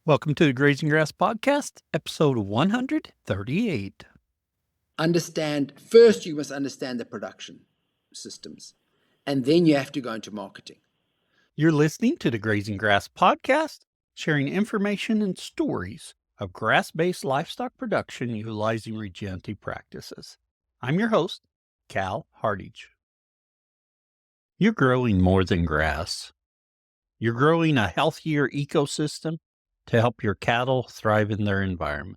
Welcome to the Grazing Grass Podcast, episode 138. First you must understand the production systems, and then you have to go into marketing. You're listening to the Grazing Grass Podcast, sharing information and stories of grass-based livestock production utilizing regenerative practices. I'm your host, Cal Hardage. You're growing more than grass. You're growing a healthier ecosystem to help your cattle thrive in their environment.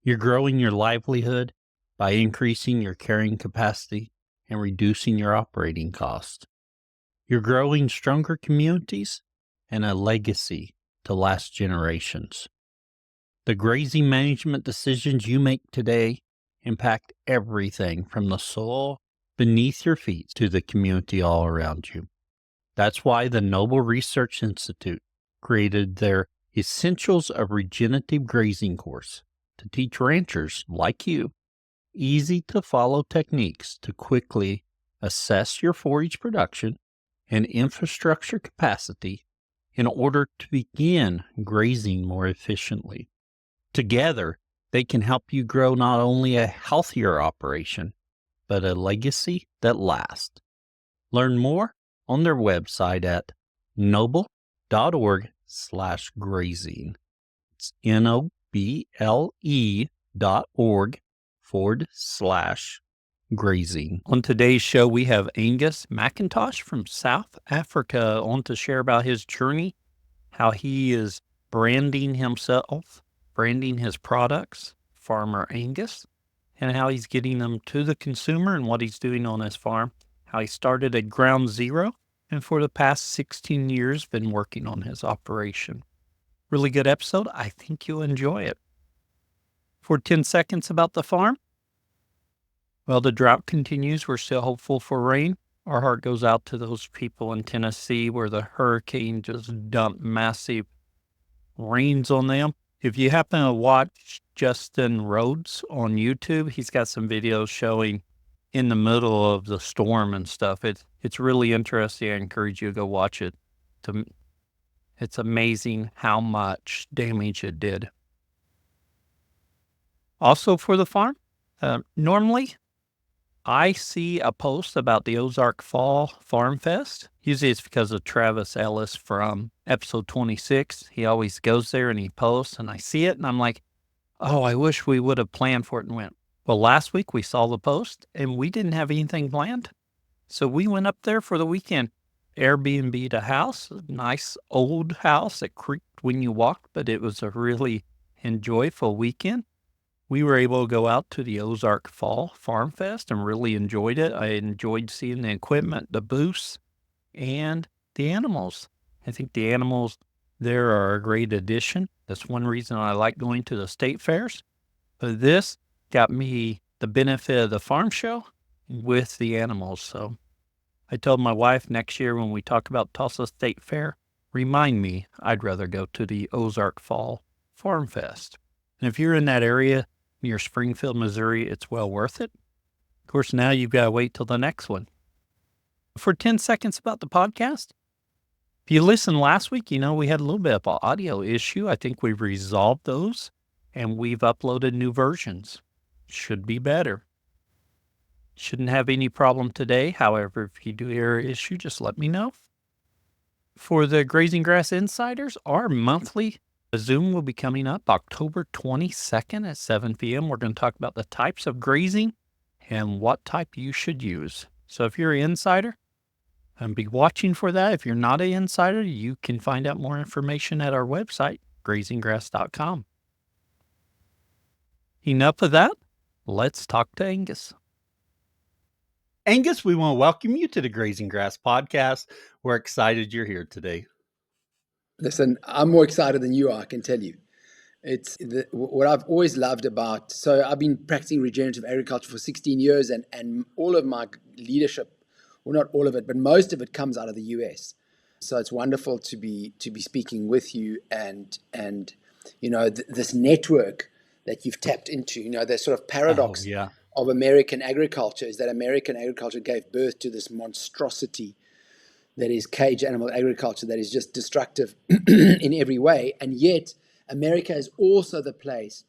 You're growing your livelihood by increasing your carrying capacity and reducing your operating costs. You're growing stronger communities and a legacy to last generations. The grazing management decisions you make today impact everything from the soil beneath your feet to the community all around you. That's why the Noble Research Institute created their Essentials of Regenerative Grazing course to teach ranchers like you easy to follow techniques to quickly assess your forage production and infrastructure capacity in order to begin grazing more efficiently. Together, they can help you grow not only a healthier operation, but a legacy that lasts. Learn more on their website at noble.org/grazing. It's noble.org/grazing. On today's show, we have Angus McIntosh from South Africa on to share about his journey, how he is branding himself, branding his products, Farmer Angus, and how he's getting them to the consumer and what he's doing on his farm, how he started at ground zero, and for the past 16 years been working on his operation. Really good episode. I think you'll enjoy it. For 10 seconds about the farm. Well, the drought continues. We're still hopeful for rain. Our heart goes out to those people in Tennessee where the hurricane just dumped massive rains on them. If you happen to watch Justin Rhodes on YouTube, he's got some videos showing in the middle of the storm and stuff. It's really interesting. I encourage you to go watch it. It's amazing how much damage it did. Also for the farm, normally I see a post about the Ozark Fall Farm Fest. Usually it's because of Travis Ellis from episode 26. He always goes there and he posts, and I see it and I'm like, oh, I wish we would have planned for it and went. Well, last week we saw the post and we didn't have anything planned. So we went up there for the weekend, Airbnb'd a house, a nice old house that creaked when you walked, but it was a really enjoyable weekend. We were able to go out to the Ozark Fall Farm Fest and really enjoyed it. I enjoyed seeing the equipment, the booths, and the animals. I think the animals there are a great addition. That's one reason I like going to the state fairs. But this got me the benefit of the farm show with the animals. So I told my wife next year when we talk about Tulsa State Fair, remind me I'd rather go to the Ozark Fall Farm Fest. And if you're in that area near Springfield, Missouri, it's well worth it. Of course, now you've got to wait till the next one. For 10 seconds about the podcast, if you listened last week, you know we had a little bit of an audio issue. I think we've resolved those, and we've uploaded new versions. Should be better. Shouldn't have any problem today. However, if you do hear an issue, just let me know. For the Grazing Grass Insiders, our monthly Zoom will be coming up October 22nd at 7 p.m. We're going to talk about the types of grazing and what type you should use. So if you're an insider, be watching for that. If you're not an insider, you can find out more information at our website, grazinggrass.com. Enough of that. Let's talk to Angus. Angus, we want to welcome you to the Grazing Grass Podcast. We're excited you're here today. Listen, I'm more excited than you are, I can tell you. It's what I've always loved about, so I've been practicing regenerative agriculture for 16 years and all of my leadership, well, not all of it, but most of it comes out of the US. So it's wonderful to be speaking with you and you know, this network that you've tapped into, you know, the sort of paradox of American agriculture is that American agriculture gave birth to this monstrosity that is cage animal agriculture that is just destructive in every way. And yet America is also the place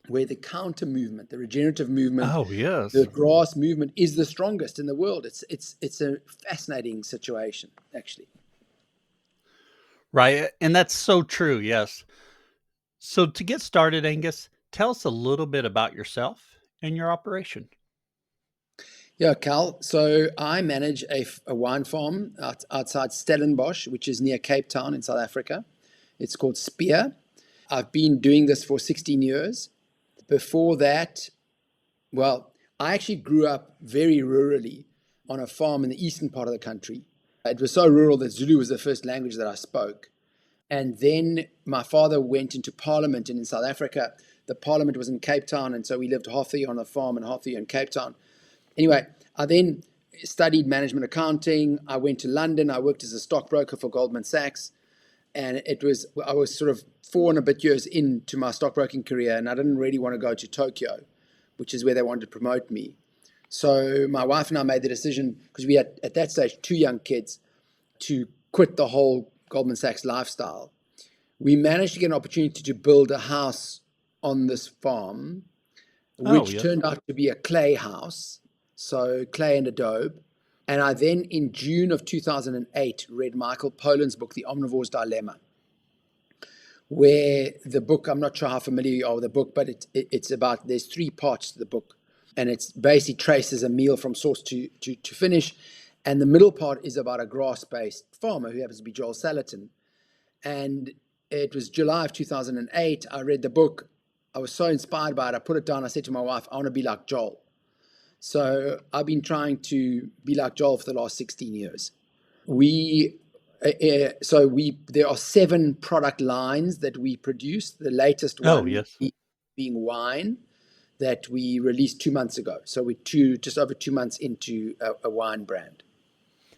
where the counter movement, the regenerative movement, Oh, yes. the grass movement is the strongest in the world. It's a fascinating situation, actually. Right. And that's so true. Yes. So to get started, Angus, tell us a little bit about yourself and your operation. Yeah, Cal. So I manage a wine farm outside Stellenbosch, which is near Cape Town in South Africa. It's called Spear. I've been doing this for 16 years. Before that, well, I actually grew up very rurally on a farm in the eastern part of the country. It was so rural that Zulu was the first language that I spoke. And then my father went into Parliament, and in South Africa, the Parliament was in Cape Town, and so we lived half the year on a farm and half the year in Cape Town. Anyway, I then studied management accounting. I went to London. I worked as a stockbroker for Goldman Sachs. And I was sort of 4 and a bit years into my stockbroking career, and I didn't really want to go to Tokyo, which is where they wanted to promote me. So my wife and I made the decision, because we had at that stage 2 young kids, to quit the whole Goldman Sachs lifestyle. We managed to get an opportunity to build a house on this farm, which turned out to be a clay house, so clay and adobe. And I then, in June of 2008, read Michael Pollan's book, The Omnivore's Dilemma, where the book, I'm not sure how familiar you are with the book, but it's about, there's 3 parts to the book. And it's basically traces a meal from source to finish. And the middle part is about a grass-based farmer who happens to be Joel Salatin. And it was July of 2008. I read the book. I was so inspired by it. I put it down. I said to my wife, I want to be like Joel. So I've been trying to be like Joel for the last 16 years. There are 7 product lines that we produce. The latest one being wine that we released 2 months ago. So we're just over 2 months into a wine brand.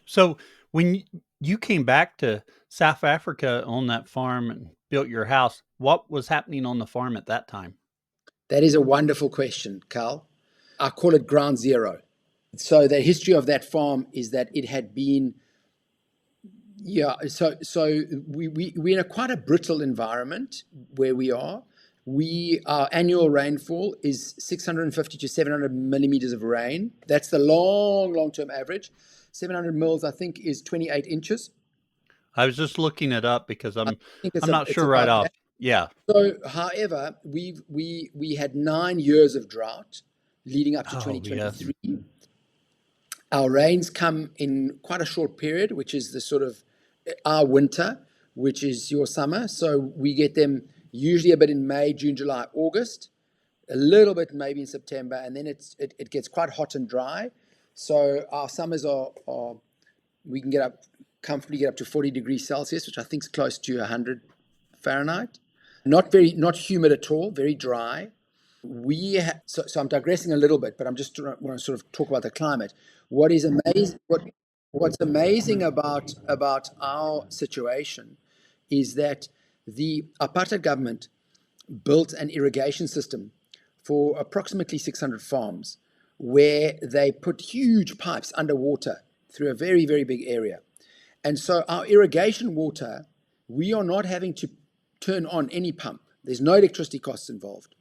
So when you came back to South Africa on that farm and built your house, what was happening on the farm at that time? That is a wonderful question, Carl. I call it ground zero. So the history of that farm is that it had been, so we're in quite a brittle environment where we are. Our annual rainfall is 650 to 700 millimeters of rain. That's the long-term average. 700 mils, I think, is 28 inches. I was just looking it up because I'm not sure right off. Yeah. So, however, we had 9 years of drought leading up to 2023. Yes. Our rains come in quite a short period, which is the sort of our winter, which is your summer. So we get them usually a bit in May, June, July, August, a little bit maybe in September, and then it gets quite hot and dry. So our summers are we can comfortably get up to 40 degrees Celsius, which I think is close to 100 Fahrenheit. Not humid at all, very dry. So I'm digressing a little bit, but I'm just want to sort of talk about the climate. What's amazing about our situation is that the apartheid government built an irrigation system for approximately 600 farms, where they put huge pipes underwater through a very, very big area. And so our irrigation water, we are not having to turn on any pump. There's no electricity costs involved.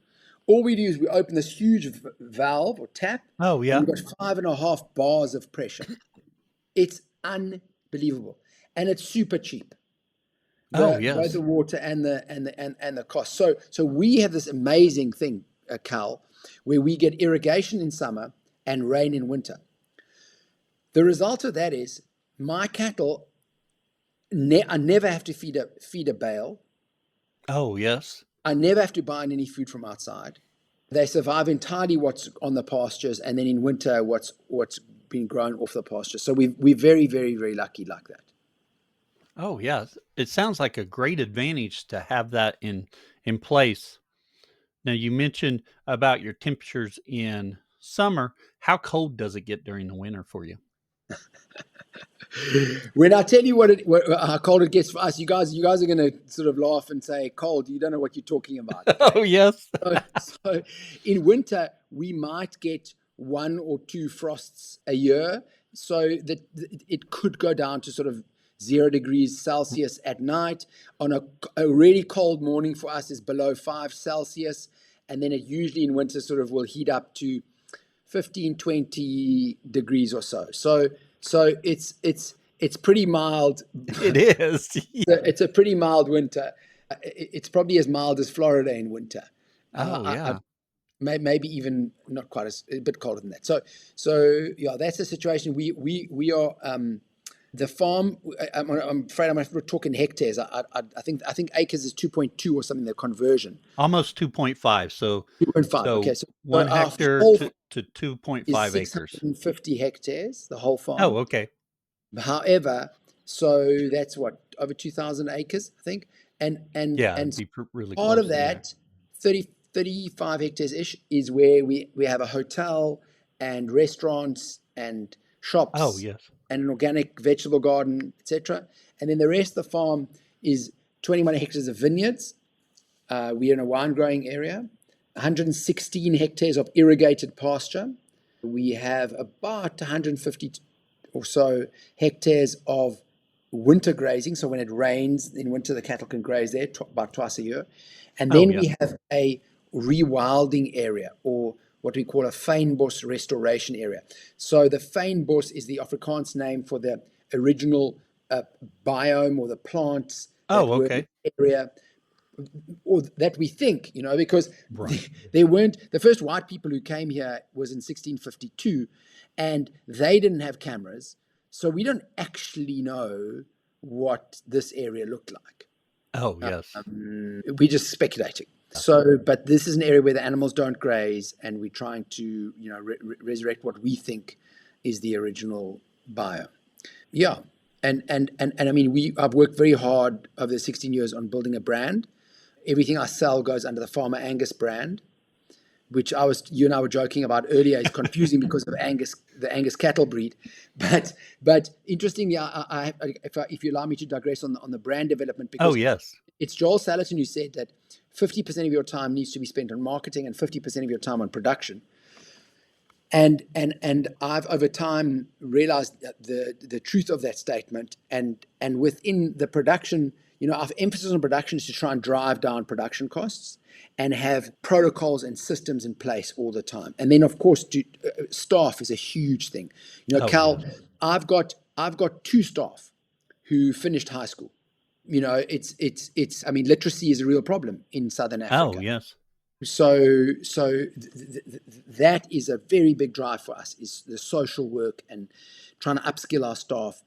All we do is we open this huge valve or tap. And we've got 5.5 bars of pressure. It's unbelievable. And it's super cheap. Both the water and the cost. So we have this amazing thing, Cal, where we get irrigation in summer and rain in winter. The result of that is my cattle, I never have to feed a bale. Oh, yes. I never have to buy any food from outside. They survive entirely what's on the pastures, and then in winter, what's been grown off the pasture. So we're very, very, very lucky like that. Oh, yeah. It sounds like a great advantage to have that in place. Now, you mentioned about your temperatures in summer. How cold does it get during the winter for you? When I tell you how cold it gets for us, you guys are going to sort of laugh and say, cold, you don't know what you're talking about. Okay? Oh, yes. So in winter, we might get 1 or 2 frosts a year. So that it could go down to sort of 0 degrees Celsius at night. On a really cold morning for us is below 5 Celsius. And then it usually in winter sort of will heat up to 15, 20 degrees or so. So it's pretty mild. It is. It's a pretty mild winter. It's probably as mild as Florida in winter. Oh, yeah. Maybe even not quite a bit colder than that. So yeah, that's the situation. We are the farm. I'm afraid I'm going to talk in hectares. I think acres is 2.2 or something. The conversion Almost 2.5. So 2.5. Okay, so 1 our hectare whole to is 2.5 acres. 650 hectares. The whole farm. Oh, okay. However, so that's what, over 2,000 acres, I think, and Yeah, and it'd be really part close of to that 35 hectares ish is where we have a hotel and restaurants and shops. Oh, yes. And an organic vegetable garden, etc. And then the rest of the farm is 21 hectares of vineyards. We're in a wine growing area. 116 hectares of irrigated pasture. We have about 150 or so hectares of winter grazing. So when it rains in winter, the cattle can graze there about twice a year. And then we have a rewilding area, or what we call a fynbos restoration area. So the fynbos is the Afrikaans name for the original biome or the plants that were in the area, or that we think, because they weren't, the first white people who came here was in 1652, and they didn't have cameras. So we don't actually know what this area looked like. Oh, yes. We're just speculating. So, but this is an area where the animals don't graze, and we're trying to, resurrect what we think is the original biome. Yeah. And I mean, I've worked very hard over the 16 years on building a brand. Everything I sell goes under the Farmer Angus brand, which you and I were joking about earlier is confusing because of the Angus cattle breed. But interestingly, if you allow me to digress on the brand development, because it's Joel Salatin who said that 50% of your time needs to be spent on marketing and 50% of your time on production. And I've over time realized the truth of that statement, and within the production, our emphasis on production is to try and drive down production costs and have protocols and systems in place all the time. And then, of course, staff is a huge thing. Cal, I've got 2 staff who finished high school. I mean, literacy is a real problem in Southern Africa. Oh, yes. So that is a very big drive for us, is the social work and trying to upskill our staff.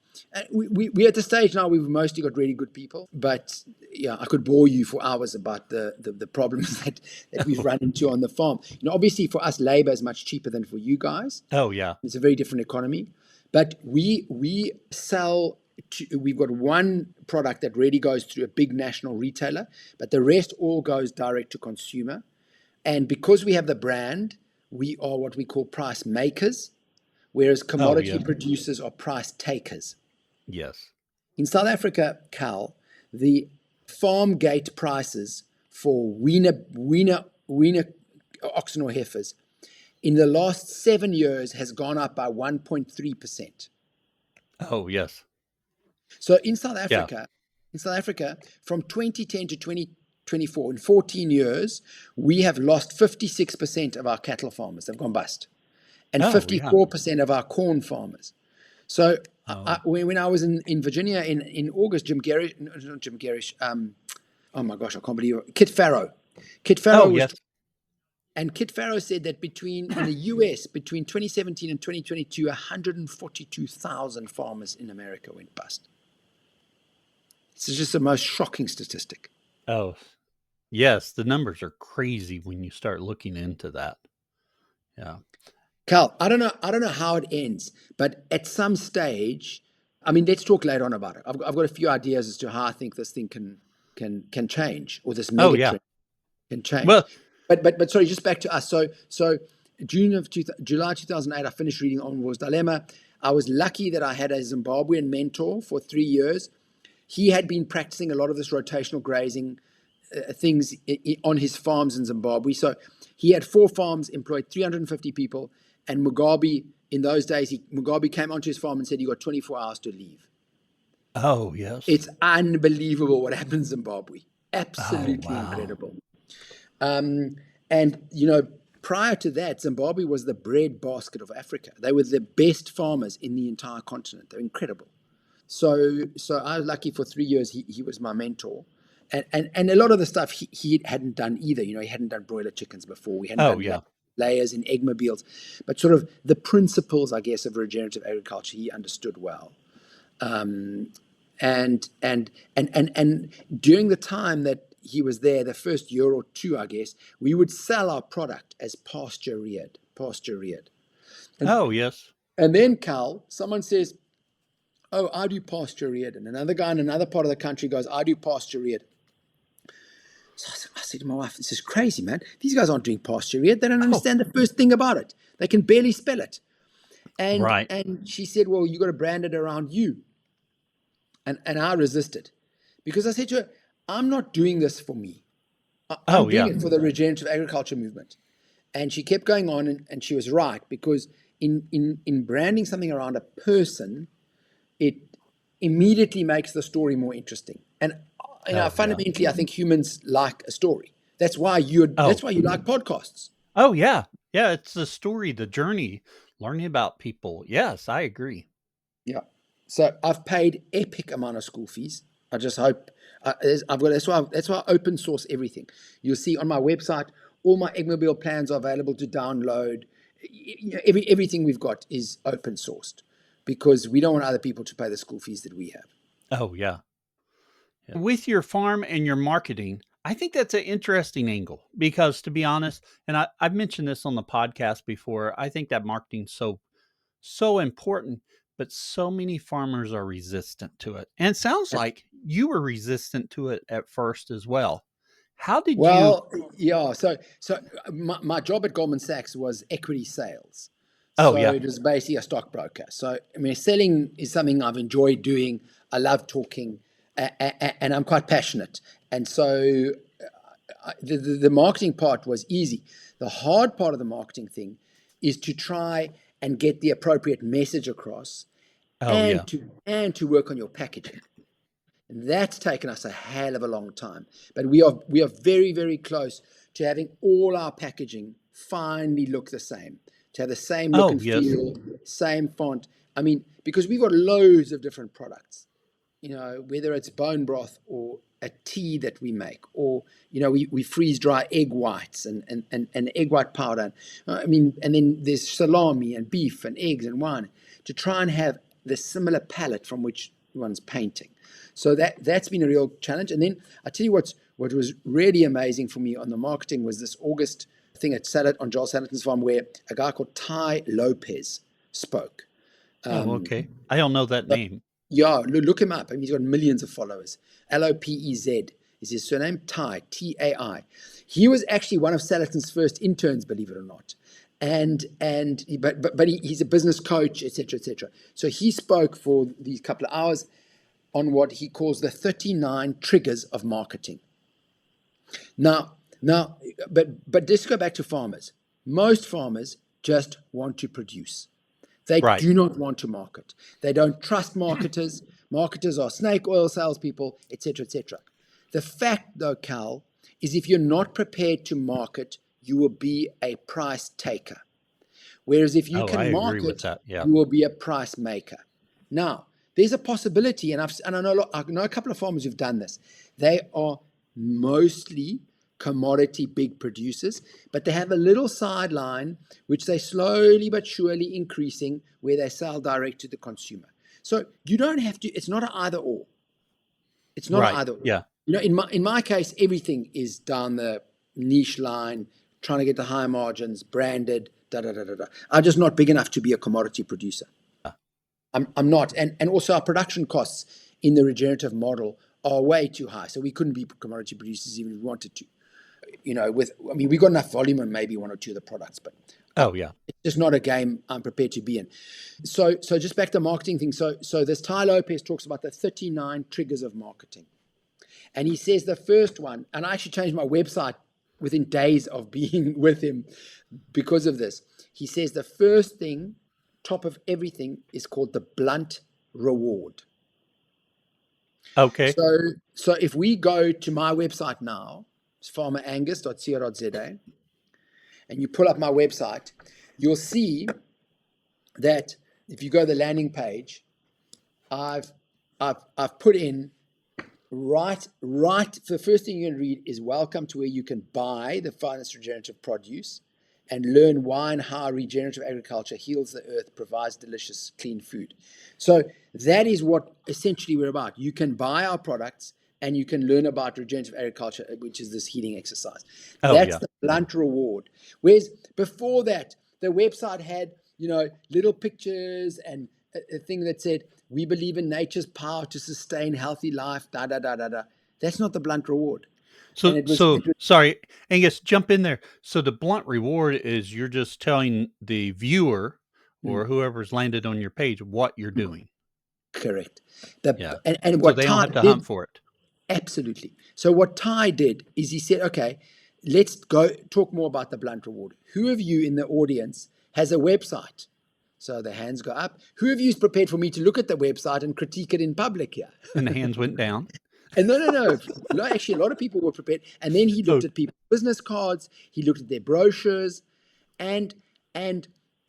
We're at the stage now we've mostly got really good people, but yeah, I could bore you for hours about the problems that we've run into on the farm. Obviously for us, labor is much cheaper than for you guys. Oh, yeah. It's a very different economy, but we sell. We've got one product that really goes through a big national retailer, but the rest all goes direct to consumer. And because we have the brand, we are what we call price makers, whereas commodity producers are price takers. Yes. In South Africa, Cal, the farm gate prices for weaner oxen or heifers in the last 7 years has gone up by 1.3%. Oh, yes. So in South Africa, from 2010 to 2024, in 14 years, we have lost 56% of our cattle farmers. They've gone bust. And 54% of our corn farmers. So when I was in Virginia in August, oh my gosh, I can't believe it. Kit Farrow and Kit Farrow said that in the US, between 2017 and 2022, 142,000 farmers in America went bust. It's just the most shocking statistic. Oh, yes. The numbers are crazy when you start looking into that. Yeah. Cal, I don't know how it ends, but at some stage, I mean, let's talk later on about it. I've got a few ideas as to how I think this thing can change, or this mega trend can change. Well, but sorry, just back to us. So July 2008, I finished reading Omnivore's Dilemma. I was lucky that I had a Zimbabwean mentor for 3 years. He had been practicing a lot of this rotational grazing things on his farms in Zimbabwe. So he had 4 farms, employed 350 people, and Mugabe, in those days, Mugabe came onto his farm and said, "You got 24 hours to leave." Oh, yes. It's unbelievable what happens in Zimbabwe. Oh, Absolutely wow. incredible. Um, and, you know, prior to that, Zimbabwe was the bread basket of Africa. They were the best farmers in the entire continent. They're incredible. So I was lucky for 3 years. He was my mentor. And a lot of the stuff he hadn't done either. You know, he hadn't done broiler chickens before. We hadn't Oh, done yeah. layers in egg mobiles. But sort of the principles, I guess, of regenerative agriculture, he understood well. Um, and during the time that he was there, the first year or two, I guess, we would sell our product as pasture reared. And Oh, yes. and then Cal, someone says, "Oh, I do pasture reared," and another guy in another part of the country goes, "I do pasture reared." So I said to my wife, "This is crazy, man. These guys aren't doing pasture reared. They don't Oh, understand the first thing about it. They can barely spell it." And right. and she said, "Well, you got to brand it around you." And I resisted because I said to her, "I'm not doing this for me. I'm Oh, doing yeah. it for the regenerative agriculture movement." And she kept going on, and she was right, because in branding something around a person, it immediately makes the story more interesting. And you know, Oh, yeah. fundamentally, I think humans like a story. That's Oh, why you like podcasts. oh, yeah. Yeah, it's the story, the journey, learning about people. Yes, I agree. Yeah. So I've paid epic amount of school fees. I just hope I've got that's why I open source everything. You'll see on my website all my Egmobile plans are available to download. You know, everything we've got is open sourced because we don't want other people to pay the school fees that we have. Oh, yeah. Yeah. With your farm and your marketing, I think that's an interesting angle because, to be honest, and I've mentioned this on the podcast before, I think that marketing's so important, but so many farmers are resistant to it. And it sounds like you were resistant to it at first as well. How did you? Well, yeah. So my job at Goldman Sachs was equity sales. Oh, So yeah. it was basically a stockbroker. So I mean, selling is something I've enjoyed doing. I love talking, and I'm quite passionate. And so the marketing part was easy. The hard part of the marketing thing is to try and get the appropriate message across, Oh, yeah. and to work on your packaging. And that's taken us a hell of a long time. But we are very, very close to having all our packaging finally look the same, to have the same look Oh, and yes. feel, same font. I mean, because we've got loads of different products, you know, whether it's bone broth or a tea that we make, or, you know, we freeze dry egg whites and egg white powder. I mean, and then there's salami and beef and eggs and wine, to try and have the similar palette from which one's painting. So that's been a real challenge. And then I tell you what was really amazing for me on the marketing was this August thing on Joel Salatin's farm, where a guy called Tai Lopez spoke. Oh, Um, okay. I don't know that but name. yeah, look him up. I mean, he's got millions of followers. Lopez is his surname. Tai, Tai. He was actually one of Salatin's first interns, believe it or not. But he's a business coach, etc., etc. So he spoke for these couple of hours on what he calls the 39 triggers of marketing. Now, but let's go back to farmers. Most farmers just want to produce. They Right. do not want to market. They don't trust marketers. Marketers are snake oil salespeople, etc., etc. The fact, though, Cal, is if you're not prepared to market, you will be a price taker. Whereas if you Oh, I can agree with market, that. Yeah. you will be a price maker. Now, there's a possibility, and I know a couple of farmers who've done this. They are mostly commodity big producers, but they have a little sideline which they slowly but surely increasing, where they sell direct to the consumer. So you don't have to. It's not an either or. It's not an Right. either or. Yeah. You know, in my case, everything is down the niche line, trying to get the high margins, branded, da da da da da. I'm just not big enough to be a commodity producer. I'm not, and also our production costs in the regenerative model are way too high. So we couldn't be commodity producers even if we wanted to. You know, we got enough volume on maybe one or two of the products, but Oh, yeah. it's just not a game I'm prepared to be in. So just back to the marketing thing. So this Tai Lopez talks about the 39 triggers of marketing. And he says the first one, and I actually changed my website within days of being with him because of this. He says the first thing, top of everything, is called the blunt reward. Okay. So if we go to my website now, it's farmerangus.co.za, and you pull up my website, you'll see that if you go to the landing page, I've put in right. The first thing you're going to read is welcome to where you can buy the finest regenerative produce and learn why and how regenerative agriculture heals the earth, provides delicious, clean food. So that is what essentially we're about. You can buy our products and you can learn about regenerative agriculture, which is this healing exercise. Oh, That's yeah. the blunt reward. Whereas before that, the website had, little pictures and a thing that said, we believe in nature's power to sustain healthy life, da da da da da. That's not the blunt reward. And So sorry, Angus, jump in there. So the blunt reward is you're just telling the viewer or whoever's landed on your page what you're doing. Correct. Yeah. And So what they don't Tai have to did, hunt for it. absolutely. So what Tai did is he said, okay, let's go talk more about the blunt reward. Who of you in the audience has a website? So the hands go up. Who of you is prepared for me to look at the website and critique it in public here? And the hands went down. And no. Actually, a lot of people were prepared. And then he looked Oh, at people's business cards. He looked at their brochures, and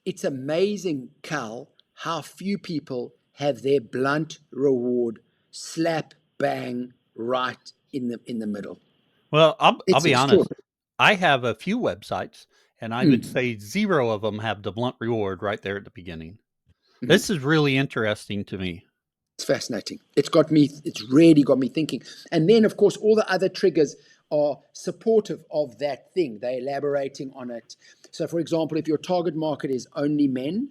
it's amazing, Cal, how few people have their blunt reward slap bang right in the middle. well, I'll It's be honest. extraordinary. I have a few websites, and I would say 0 of them have the blunt reward right there at the beginning. This is really interesting to me. It's fascinating. It's really got me thinking. And then, of course, all the other triggers are supportive of that thing. They're elaborating on it. So, for example, if your target market is only men,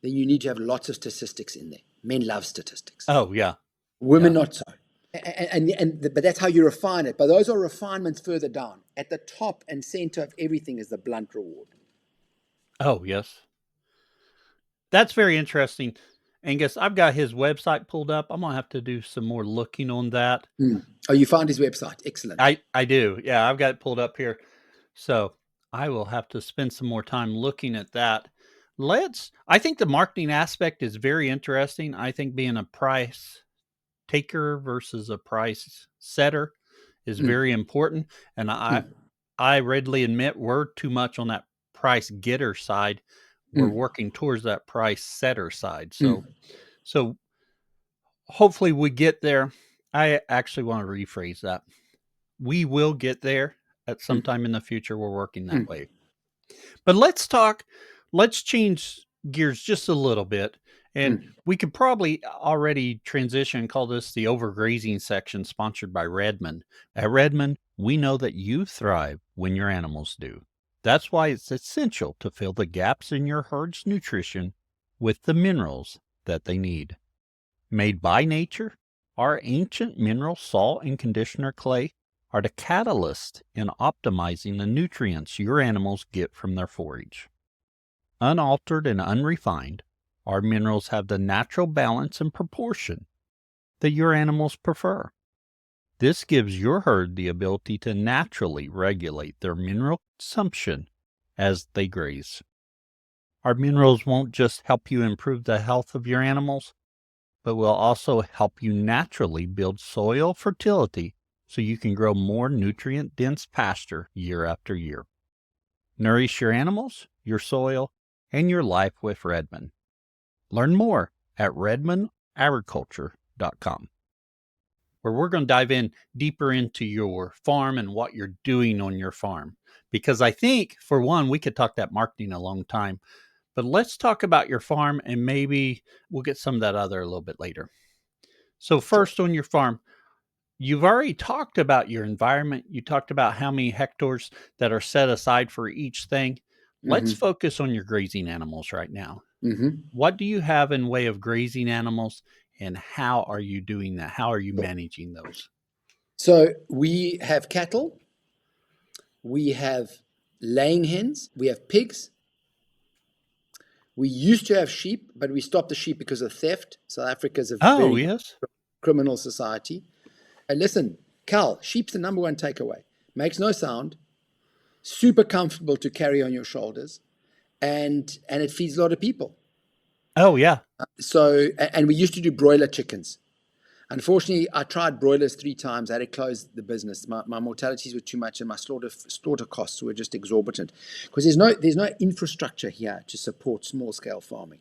then you need to have lots of statistics in there. Men love statistics. Oh, yeah. Women, Yeah. not so. But that's how you refine it. But those are refinements further down. At the top and center of everything is the blunt reward. Oh, yes. That's very interesting. Angus, I've got his website pulled up. I'm going to have to do some more looking on that. Oh, you found his website. Excellent. I do. Yeah, I've got it pulled up here. So I will have to spend some more time looking at that. I think the marketing aspect is very interesting. I think being a price taker versus a price setter is very important. And I readily admit we're too much on that price getter side. We're working towards that price setter side. So hopefully we get there. I actually want to rephrase that. We will get there at some time in the future. We're working that way. But let's change gears just a little bit. And we could probably already transition and call this the overgrazing section sponsored by Redmond. At Redmond, we know that you thrive when your animals do. That's why it's essential to fill the gaps in your herd's nutrition with the minerals that they need. Made by nature, our ancient mineral salt and conditioner clay are the catalyst in optimizing the nutrients your animals get from their forage. Unaltered and unrefined, our minerals have the natural balance and proportion that your animals prefer. This gives your herd the ability to naturally regulate their mineral consumption as they graze. Our minerals won't just help you improve the health of your animals, but will also help you naturally build soil fertility so you can grow more nutrient-dense pasture year after year. Nourish your animals, your soil, and your life with Redmond. Learn more at redmondagriculture.com, where we're going to dive in deeper into your farm and what you're doing on your farm. Because I think, for one, we could talk that marketing a long time, but let's talk about your farm and maybe we'll get some of that other a little bit later. So first on your farm, you've already talked about your environment. You talked about how many hectares that are set aside for each thing. Let's focus on your grazing animals right now. What do you have in way of grazing animals and how are you doing that? How are you managing those? So we have cattle, we have laying hens, we have pigs. We used to have sheep, but we stopped the sheep because of theft. South Africa is a very criminal society. And listen, Cal, sheep's the number one takeaway. Makes no sound, super comfortable to carry on your shoulders, and it feeds a lot of people. Oh, yeah. So, and we used to do broiler chickens. Unfortunately, I tried broilers 3 times. I had to close the business. My mortalities were too much, and my slaughter costs were just exorbitant because there's no infrastructure here to support small scale farming.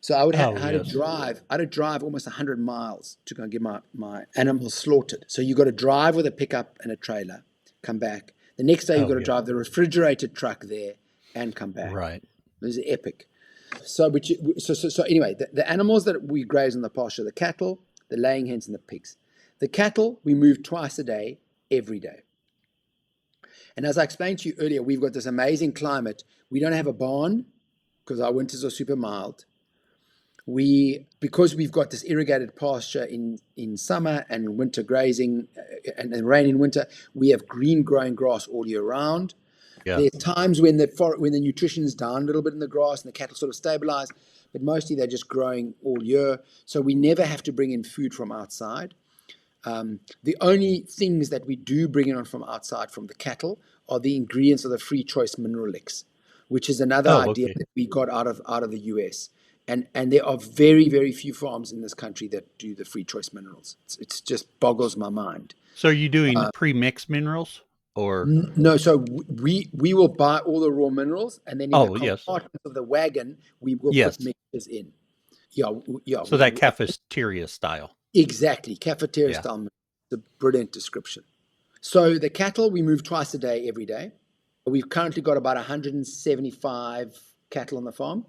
So I had to yes. drive almost 100 miles to go and get my animals slaughtered. So you got to drive with a pickup and a trailer, come back. The next day you got to Yeah. drive the refrigerated truck there and come back. Right. It was epic. So anyway, the animals that we graze in the pasture, the cattle, the laying hens, and the pigs. The cattle we move twice a day, every day. And as I explained to you earlier, we've got this amazing climate. We don't have a barn because our winters are super mild. Because we've got this irrigated pasture in summer and winter grazing and rain in winter, we have green growing grass all year round. Yeah. There's times when the nutrition is down a little bit in the grass and the cattle sort of stabilize, but mostly they're just growing all year. So we never have to bring in food from outside. The only things that we do bring in from outside from the cattle are the ingredients of the free choice mineral licks, which is another idea that we got out of the US. And there are very, very few farms in this country that do the free choice minerals. It's just boggles my mind. So are you doing pre-mixed minerals or? No, so we will buy all the raw minerals, and then in the compartment of the wagon, we will put mixtures in. Yeah. So that cafeteria style. Exactly, cafeteria style. It's a brilliant description. So the cattle we move twice a day, every day. We've currently got about 175 cattle on the farm.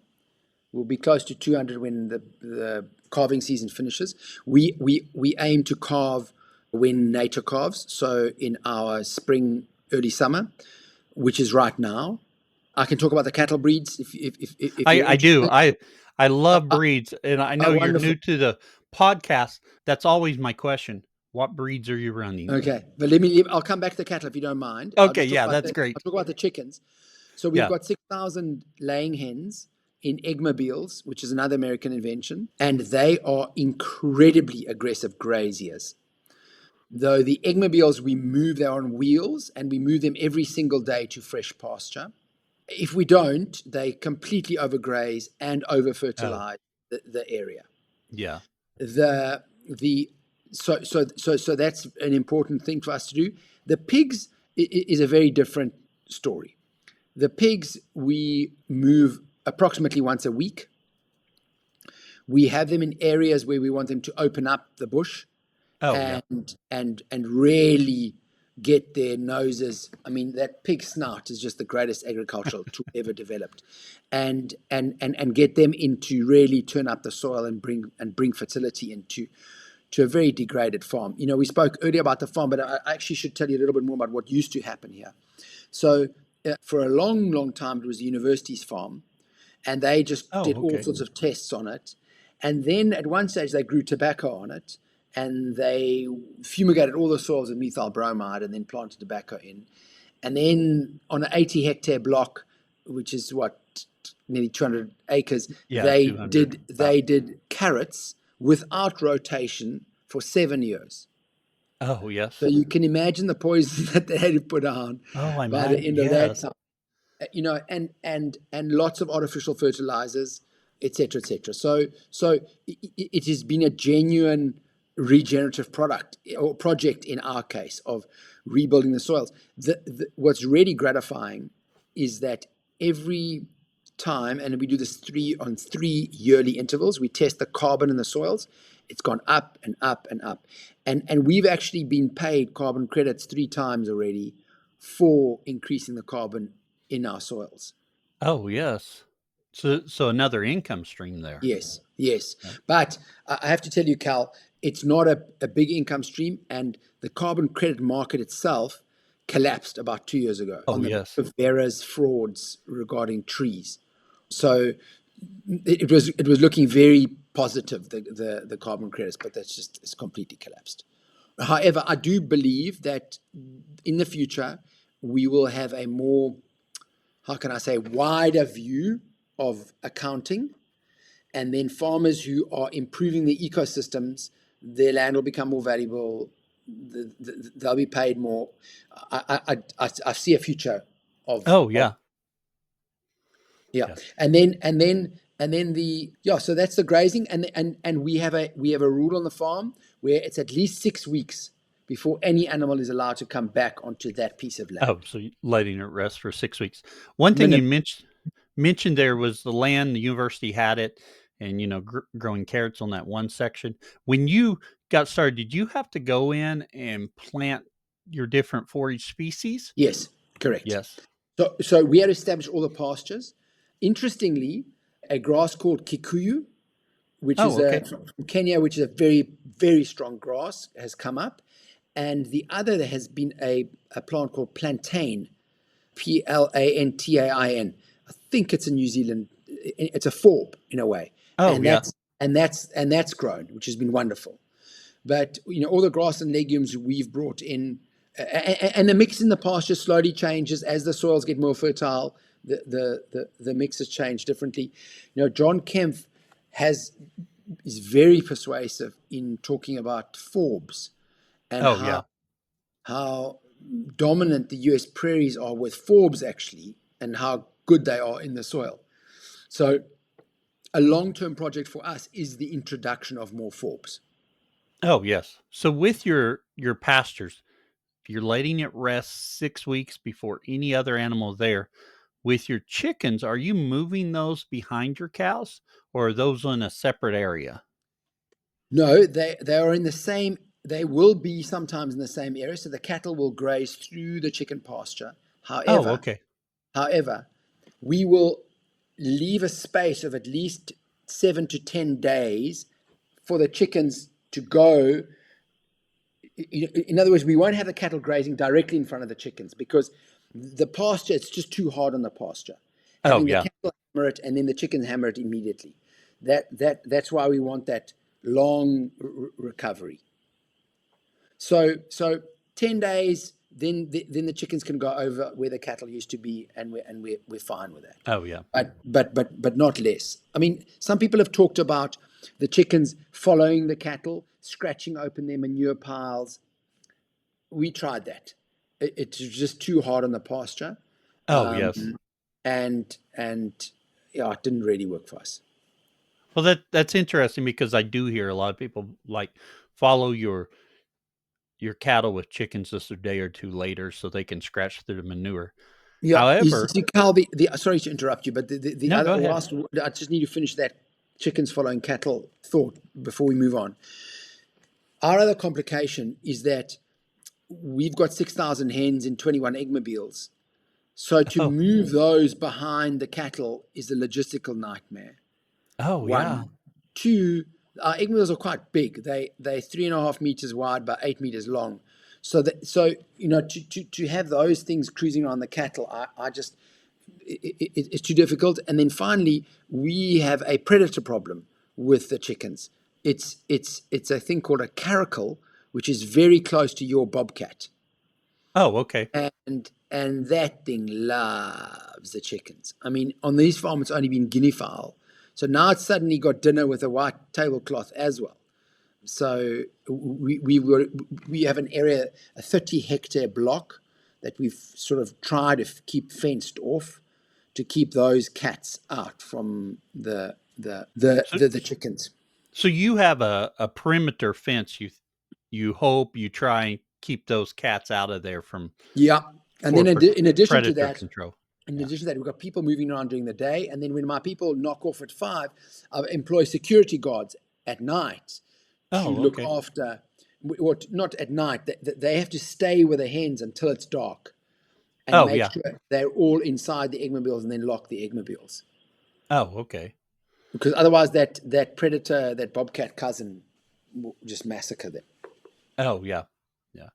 We'll be close to 200 when the calving season finishes. We aim to calve when nature calves, so in our spring, early summer, which is right now. I can talk about the cattle breeds if I do. I love breeds, and I know you're new to the podcast. That's always my question. What breeds are you running? Okay, but I'll come back to the cattle if you don't mind. Okay, that's great. I'll talk about the chickens. So we've got 6,000 laying hens in eggmobiles, which is another American invention, and they are incredibly aggressive graziers. Though the eggmobiles, they're on wheels, and we move them every single day to fresh pasture. If we don't, they completely overgraze and overfertilize the area. Yeah. So that's an important thing for us to do. The pigs is a very different story. The pigs we move approximately once a week. We have them in areas where we want them to open up the bush and really get their noses. I mean, that pig snout is just the greatest agricultural tool ever developed, and get them into really turn up the soil and bring fertility into a very degraded farm. We spoke earlier about the farm, but I actually should tell you a little bit more about what used to happen here. So for a long, long time, it was the university's farm, and they just did all sorts of tests on it. And then at one stage, they grew tobacco on it, and they fumigated all the soils with methyl bromide and then planted tobacco in. And then on an 80-hectare block, which is nearly 200 acres, they did carrots without rotation for 7 years. Oh, yes. So you can imagine the poison that they had to put on by the end of that time. And lots of artificial fertilizers, etc., etc. So it has been a genuine regenerative product or project in our case of rebuilding the soils. What's really gratifying is that every time, and we do this 3 yearly intervals, we test the carbon in the soils. It's gone up and up and up, and we've actually been paid carbon credits 3 times already for increasing the carbon in our soils. Oh, yes. So another income stream there. Yes. But I have to tell you, Cal, it's not a big income stream, and the carbon credit market itself collapsed about 2 years ago on the back of Vera's frauds regarding trees. So it was looking very positive, the carbon credits, but it's completely collapsed. However, I do believe that in the future we will have a more, how can I say, wider view of accounting, and then farmers who are improving the ecosystems, their land will become more valuable. They'll be paid more. I see a future of. Oh, yeah. Yeah. And then And then so that's the grazing, and we have a rule on the farm where it's at least 6 weeks before any animal is allowed to come back onto that piece of land. Oh, so letting it rest for 6 weeks. One thing you Minimum. mentioned there was the land. The university had it, and growing carrots on that one section. When you got started, did you have to go in and plant your different forage species? Yes, correct. Yes. So we had to establish all the pastures. Interestingly, a grass called kikuyu, which is Oh, okay. from Kenya, which is a very, very strong grass, has come up. And the other, there has been a plant called plantain, Plantain. I think it's in New Zealand. It's a forb in a way. Oh, And yeah. that's grown, which has been wonderful. But all the grass and legumes we've brought in, and the mix in the pasture slowly changes as the soils get more fertile. The mixes change differently. John Kempf is very persuasive in talking about forbs and Oh, yeah. how dominant the U.S. prairies are with forbs actually, and how good they are in the soil. So a long-term project for us is the introduction of more forbs. Oh, yes. So with your pastures, you're letting it rest 6 weeks before any other animal is there. With your chickens, are you moving those behind your cows, or are those in a separate area? No, they are in the same. They will be sometimes in the same area, so the cattle will graze through the chicken pasture. Oh, However, okay. however, we will leave a space of at least 7 to 10 days for the chickens to go. In other words, we won't have the cattle grazing directly in front of the chickens because the pasture, it's just too hard on the pasture. Oh, Having the yeah. cattle hammer it and then the chickens hammer it immediately. That's why we want that long recovery. So 10 days, then the chickens can go over where the cattle used to be, and we're fine with that. Oh, yeah. But not less. I mean, some people have talked about the chickens following the cattle, scratching open their manure piles. We tried that. It's just too hard on the pasture, Oh, yes. and yeah, it didn't really work for us. Well, that's interesting because I do hear a lot of people like follow your cattle with chickens just a day or two later so they can scratch through the manure. Yeah, you However, see, Carl, sorry to interrupt you, but the no, other go ahead. last, I just need to finish that chickens following cattle thought before we move on. Our other complication is that we've got 6,000 hens in 21 eggmobiles. So to Oh, move those behind the cattle is a logistical nightmare. oh, yeah. One. Two, our eggmobiles are quite big. They're 3.5 meters wide by 8 meters long. So to have those things cruising around the cattle, I just it's too difficult. And then finally, we have a predator problem with the chickens. It's a thing called a caracal, which is very close to your bobcat, Oh, okay. and that thing loves the chickens. I mean, on these farms, it's only been guinea fowl, so now it's suddenly got dinner with a white tablecloth as well. So we have an area, a 30-hectare block that we've sort of tried to keep fenced off to keep those cats out from So the chickens. so you have a perimeter fence. You hope you try and keep those cats out of there from Yeah, and for then in addition to predator that, control. in Yeah. addition to that, we've got people moving around during the day, and then when my people knock off at 5, I employ security guards at night to Oh, look okay. after. Or not at night. They have to stay with the hens until it's dark and Oh, make yeah. sure they're all inside the eggmobiles, and then lock the eggmobiles. Oh, okay. Because otherwise, that predator, that bobcat cousin, will just massacre them. Oh, yeah. Yeah.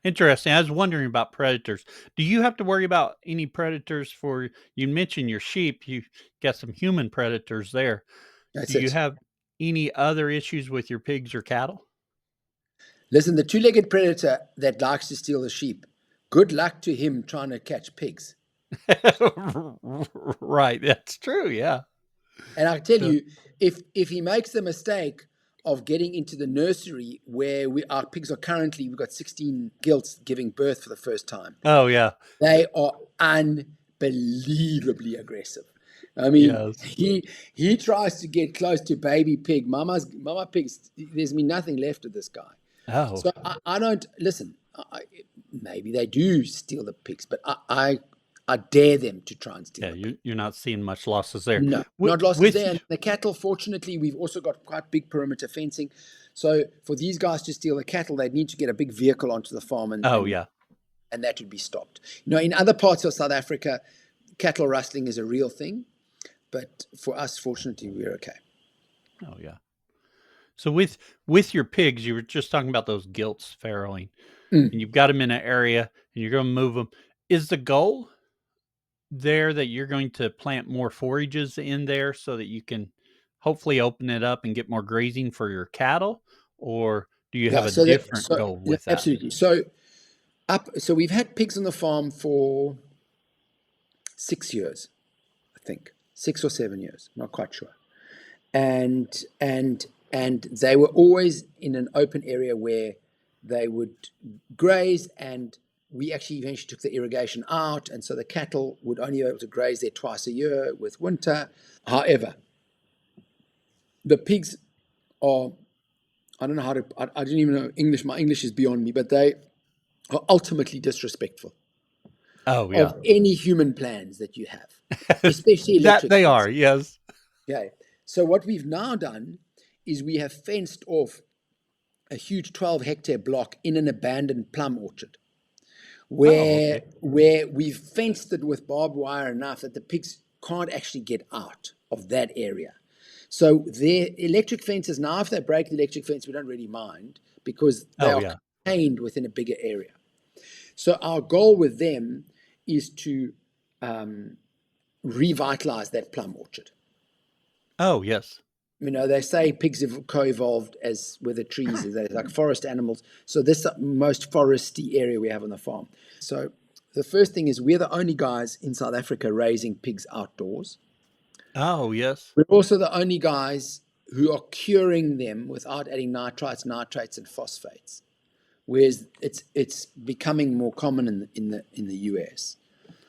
Interesting. I was wondering about predators. Do you have to worry about any predators for you mentioned your sheep, you got some human predators there. Do That's you it. have any other issues with your pigs or cattle? Listen, the two-legged predator that likes to steal the sheep. Good luck to him trying to catch pigs. Right, that's true, yeah. And I tell So you, if he makes the mistake of getting into the nursery where our pigs are currently, we've got 16 gilts giving birth for the first time. oh, yeah. They are unbelievably aggressive. I mean, Yes. he tries to get close to baby pig. Mama pig's. There's been nothing left of this guy. Oh, So I don't listen. Maybe they do steal the pigs, but I dare them to try and steal yeah. the pig. You're not seeing much losses there. No, With, not losses with there. And the cattle, fortunately, we've also got quite big perimeter fencing. So for these guys to steal the cattle, they'd need to get a big vehicle onto the farm, oh yeah. and that would be stopped. In other parts of South Africa, cattle rustling is a real thing, but for us, fortunately, we're okay. Oh yeah. So with your pigs, you were just talking about those gilts farrowing, Mm. and you've got them in an area, and you're going to move them. Is the goal there that you're going to plant more forages in there so that you can hopefully open it up and get more grazing for your cattle, or do you have Yeah, a different goal yeah, with that? absolutely. So we've had pigs on the farm for 6 years, I think, 6 or 7 years, not quite sure. And they were always in an open area where they would graze, and we actually eventually took the irrigation out, and so the cattle would only be able to graze there twice a year with winter. However, the pigs are, I don't know how to, I don't even know English, my English is beyond me, but they are ultimately disrespectful Oh yeah. of any human plans that you have, especially That electric they fence. are, yes. Okay. So what we've now done is we have fenced off a huge 12-hectare block in an abandoned plum orchard, Oh, where okay. we've fenced it with barbed wire enough that the pigs can't actually get out of that area. So their electric fences, now if they break the electric fence, we don't really mind because they Oh are yeah. contained within a bigger area. So our goal with them is to revitalize that plum orchard. Oh yes. They say pigs have co-evolved as with the trees, they're like forest animals. So this is the most foresty area we have on the farm. So the first thing is we're the only guys in South Africa raising pigs outdoors. Oh yes. We're also the only guys who are curing them without adding nitrites, and phosphates. Whereas it's becoming more common in the US.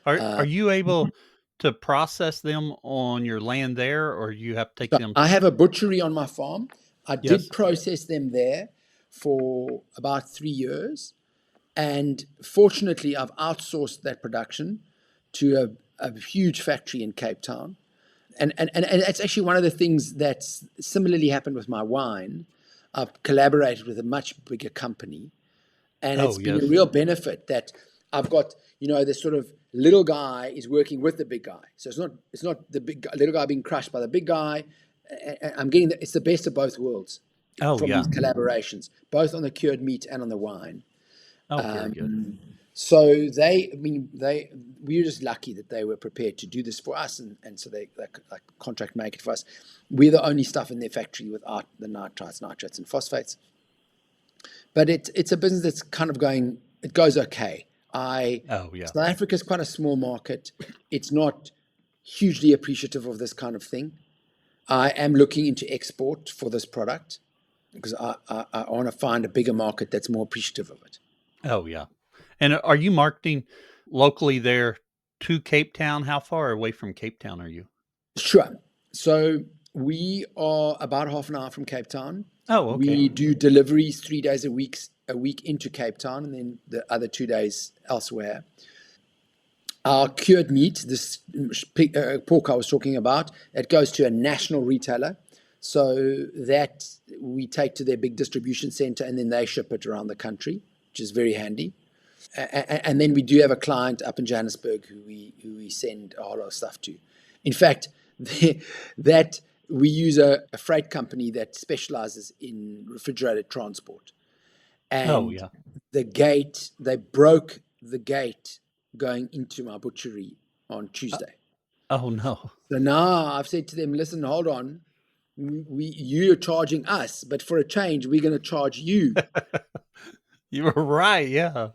Are you able to process them on your land there, or you have to take So them? I have a butchery on my farm. I did Yes. process them there for about 3 years. And fortunately, I've outsourced that production to a huge factory in Cape Town. And it's actually one of the things that's similarly happened with my wine. I've collaborated with a much bigger company, and it's Oh been a yes. real benefit that I've got. This sort of little guy is working with the big guy, so it's not the little guy being crushed by the big guy. I'm getting it's the best of both worlds Oh from these yeah. collaborations, both on the cured meat and on the wine. Oh, very good. So we were just lucky that they were prepared to do this for us, and so they like contract make it for us. We're the only stuff in their factory without the nitrites, and phosphates. But it's a business that's kind of going. It goes okay. Oh yeah. South Africa is quite a small market. It's not hugely appreciative of this kind of thing. I am looking into export for this product because I want to find a bigger market that's more appreciative of it. Oh yeah. And are you marketing locally there to Cape Town? How far away from Cape Town are you? Sure. So we are about half an hour from Cape Town. Oh, okay. We do deliveries 3 days a week into Cape Town, and then the other 2 days elsewhere. Our cured meat, this pork I was talking about, it goes to a national retailer. So that we take to their big distribution center, and then they ship it around the country, which is very handy. And then we do have a client up in Johannesburg who we send a whole lot of stuff to. In fact, that we use a freight company that specializes in refrigerated transport. Oh And yeah. they broke the gate going into my butchery on Uh, Tuesday. oh no. So now I've said to them, listen, hold on. You're charging us, but for a change, we're going to charge you. You were right. Yeah.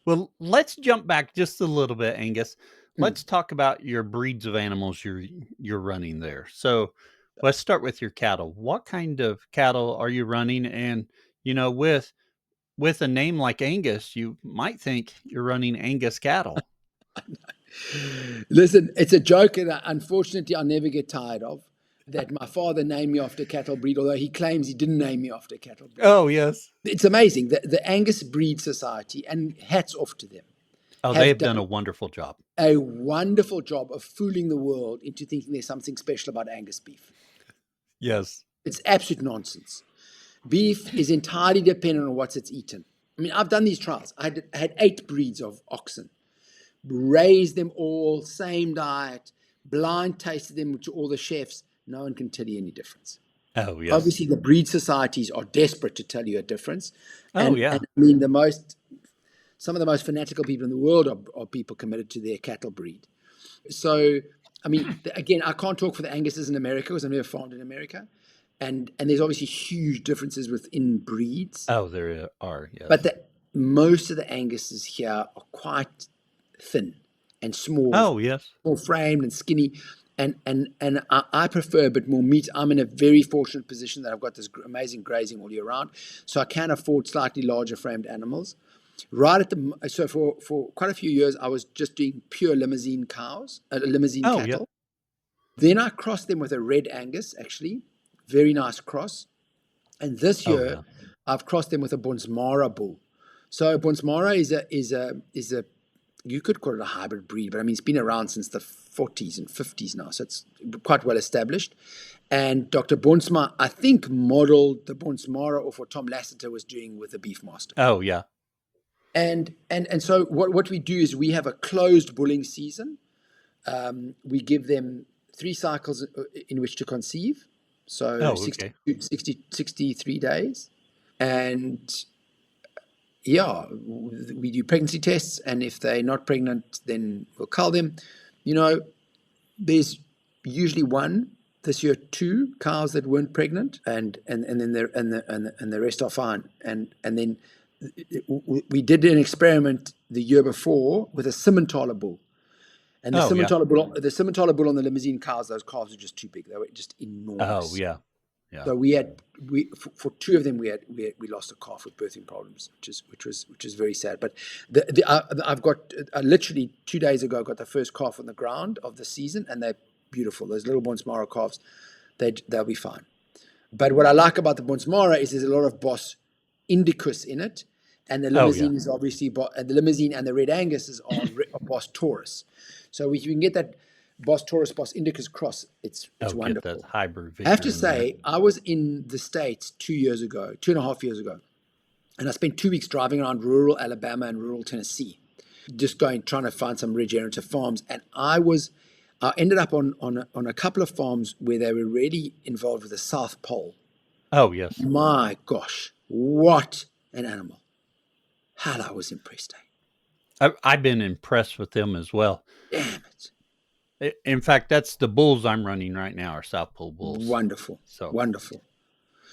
Well, let's jump back just a little bit, Angus. Mm. Let's talk about your breeds of animals you're running there. So, let's start with your cattle. What kind of cattle are you running? And with a name like Angus, you might think you're running Angus cattle. Listen, it's a joke that unfortunately I'll never get tired of. That my father named me after a cattle breed, although he claims he didn't name me after a cattle breed. Oh, yes. It's amazing. The Angus Breed Society, and hats off to them, Oh, they have have done done a wonderful job. a wonderful job of fooling the world into thinking there's something special about Angus beef. Yes. It's absolute nonsense. Beef is entirely dependent on what it's eaten. I mean, I've done these trials. I had 8 breeds of oxen, raised them all, same diet, blind tasted them to all the chefs. No one can tell you any difference. Oh, yes. Obviously, the breed societies are desperate to tell you a difference. Oh, And yeah. I mean, some of the most fanatical people in the world are people committed to their cattle breed. So, I mean, again, I can't talk for the Anguses in America because I've never farmed in America. And there's obviously huge differences within breeds. Oh, there are, yes. But most of the Anguses here are quite thin and small, Oh, yes. small framed and skinny. And I prefer a bit more meat. I'm in a very fortunate position that I've got this amazing grazing all year round. So I can afford slightly larger framed animals. So for quite a few years, I was just doing pure limousine cows, limousine Oh, yeah. cattle. Then I crossed them with a red Angus, actually. Very nice cross. And this Oh, year, yeah. I've crossed them with a Bonsmara bull. So Bonsmara is a you could call it a hybrid breed, but I mean it's been around since the 40s and 50s now, so it's quite well established. And Dr. Bonsma, I think, modeled the Bonsmara off what Tom Lasseter was doing with the Beefmaster. Oh, yeah. And so what we do is we have a closed bulling season. We give them 3 cycles in which to conceive. So Oh, 60, okay. 63 days. And yeah, we do pregnancy tests. And if they're not pregnant, then we'll cull them. You know, there's usually 1, this year 2 cows that weren't pregnant, and then the rest are fine. And then we did an experiment the year before with a Simmentaler bull. And the Oh, yeah. Simmentaler bull on the limousine cows, those calves were just too big. They were just enormous. Oh, yeah. Yeah. So for 2 of them we lost a calf with birthing problems, which is very sad. But I've got literally 2 days ago I got the first calf on the ground of the season, and they're beautiful. Those little Bonsmara calves, they'll be fine. But what I like about the Bonsmara is there's a lot of Bos Indicus in it, and the limousine is obviously the limousine and the Red Angus are Bos Taurus. So if you can get that Bos Taurus, Bos Indicus cross, it's wonderful. Get that hybrid I have to say, I was in the States 2.5 years ago, and I spent 2 weeks driving around rural Alabama and rural Tennessee, just trying to find some regenerative farms. And I ended up on a couple of farms where they were really involved with the South Pole. Oh, yes. My gosh, what an animal. Hell, I was impressed. I've been impressed with them as well. Damn it. In fact, that's the bulls I'm running right now, are South Pole bulls. Wonderful. So wonderful.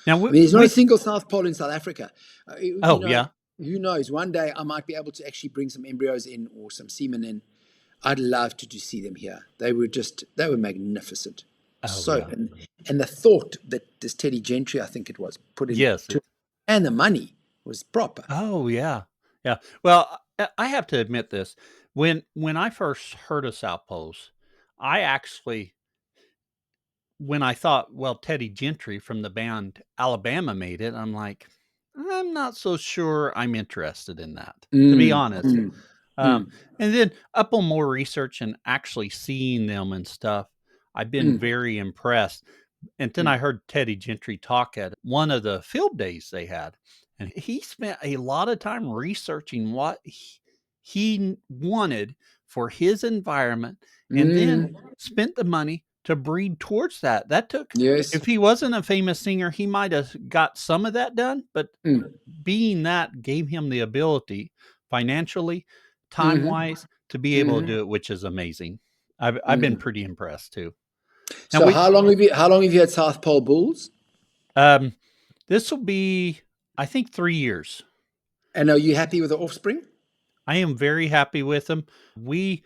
now, I mean, there's not a single South Pole in South Africa. yeah. Who knows? One day I might be able to actually bring some embryos in or some semen in. I'd love to see them here. They were magnificent. And the thought that this Teddy Gentry, I think it was, put in, and the money was proper. Oh, yeah. Yeah. Well, I have to admit this. When I first heard of South Poles, when I thought, well, Teddy Gentry from the band Alabama made it, I'm like, I'm not so sure I'm interested in that, to be honest. And then upon more research and actually seeing them and stuff, I've been very impressed. And then I heard Teddy Gentry talk at one of the field days they had, and he spent a lot of time researching what he wanted for his environment, and then spent the money to breed towards that. That took, if he wasn't a famous singer, he might have got some of that done, but being that gave him the ability financially, time-wise, to be able to do it, which is amazing. I've been pretty impressed too. Now, so how long have you had South Pole bulls? This will be, I think, 3 years. And are you happy with the offspring? I am very happy with them. We've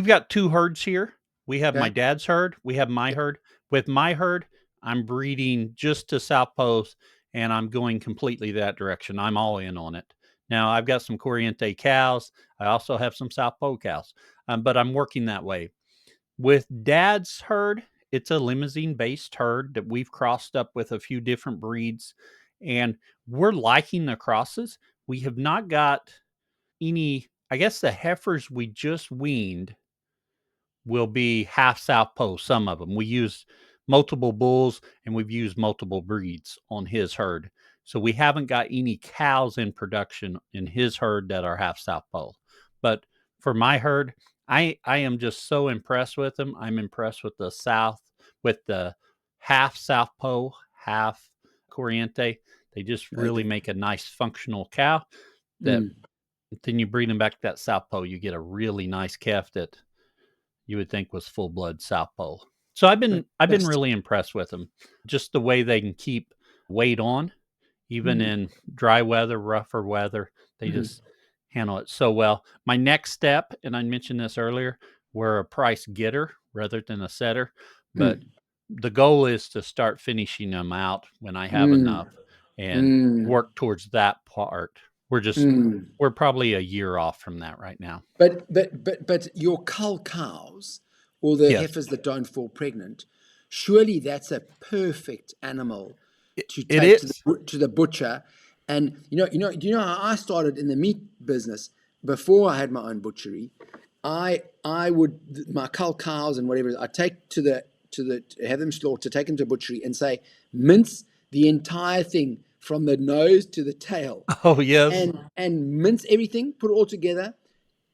got 2 herds here. We have my dad's herd. We have my herd. With my herd, I'm breeding just to South Poles, and I'm going completely that direction. I'm all in on it. Now I've got some Corriente cows. I also have some South Pole cows, but I'm working that way. With Dad's herd, it's a limousine-based herd that we've crossed up with a few different breeds, and we're liking the crosses. We have not got any. I guess the heifers we just weaned will be half South Pole, some of them. We use multiple bulls and we've used multiple breeds on his herd. So we haven't got any cows in production in his herd that are half South Pole. But for my herd, I am just so impressed with them. I'm impressed with the half South Pole, half Corriente. They just really Okay. make a nice functional cow that Mm, then you breed them back to that South Pole, you get a really nice calf that you would think was full blood South Pole. So I've been fantastic. really impressed with them. Just the way they can keep weight on, even Mm, in dry weather, rougher weather. They mm, just handle it so well. My next step, and I mentioned this earlier, we're a price getter rather than a setter, but mm, the goal is to start finishing them out when I have mm, enough and mm, work towards that part. mm. We're probably a year off from that right now. But your cull cows or the Yes. heifers that don't fall pregnant, surely that's a perfect animal to It take to is. the butcher. And do you know how I started in the meat business before I had my own butchery? I would my cull cows and whatever I take to have them slaughtered, take them to butchery and say mince the entire thing from the nose to the tail Oh, yes. and mince everything, put it all together,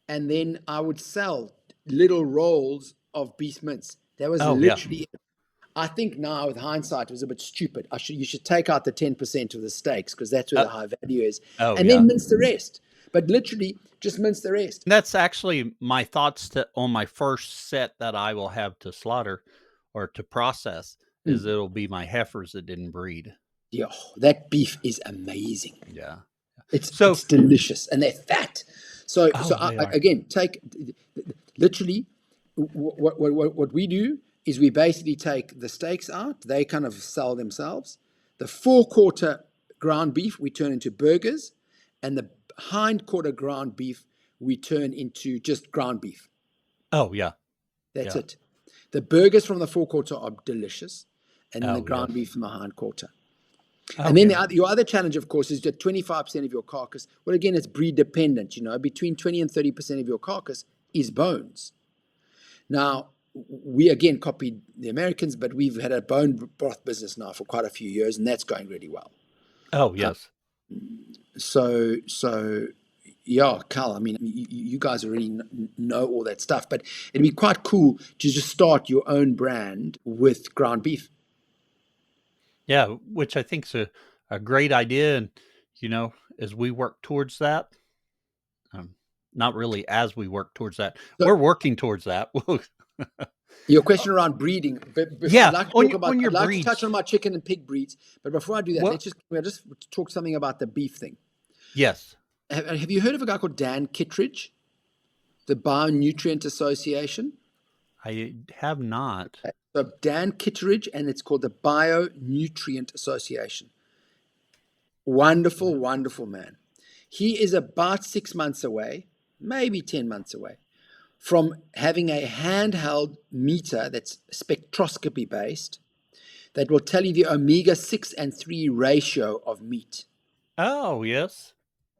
and then I would sell little rolls of beef mince. That was Oh, yeah. literally it. I think now with hindsight it was a bit stupid. You should take out the 10% of the steaks because that's where Uh, the high value is, oh, and yeah. then mince the rest. But literally just mince the rest. That's actually my thoughts on my first set that I will have to slaughter or to process is Mm. it'll be my heifers that didn't breed. Yeah, that beef is amazing. Yeah. So, It's delicious, and they're fat. So oh, they are. again, take literally what we do is we basically take the steaks out. They kind of sell themselves. The forequarter ground beef we turn into burgers, and the hind quarter ground beef we turn into just ground beef. Oh, yeah. That's Yeah. it. The burgers from the forequarter are delicious, and then the Oh, yes. ground beef from the hind quarter. And Oh, then yeah. your other challenge, of course, is that 25% of your carcass, well, again, it's breed dependent, between 20 and 30% of your carcass is bones. Now, we again copied the Americans, but we've had a bone broth business now for quite a few years, and that's going really well. Oh, yes. So yeah, Cal, I mean, you guys already know all that stuff, but it'd be quite cool to just start your own brand with ground beef. Yeah. Which I think is a great idea. And, as we work towards that, um, not really as we work towards that, So we're working towards that. your question around breeding, Yeah. I'd On your like to touch breeds. on my chicken and pig breeds, but before I do that, Well, we'll just talk something about the beef thing. yes. Have you heard of a guy called Dan Kittredge, the Bionutrient Association? I have not. So Dan Kittredge, and it's called the Bionutrient Association. Wonderful, wonderful man. He is about 6 months away, maybe 10 months away, from having a handheld meter that's spectroscopy based that will tell you the omega 6 and 3 ratio of meat. Oh, yes.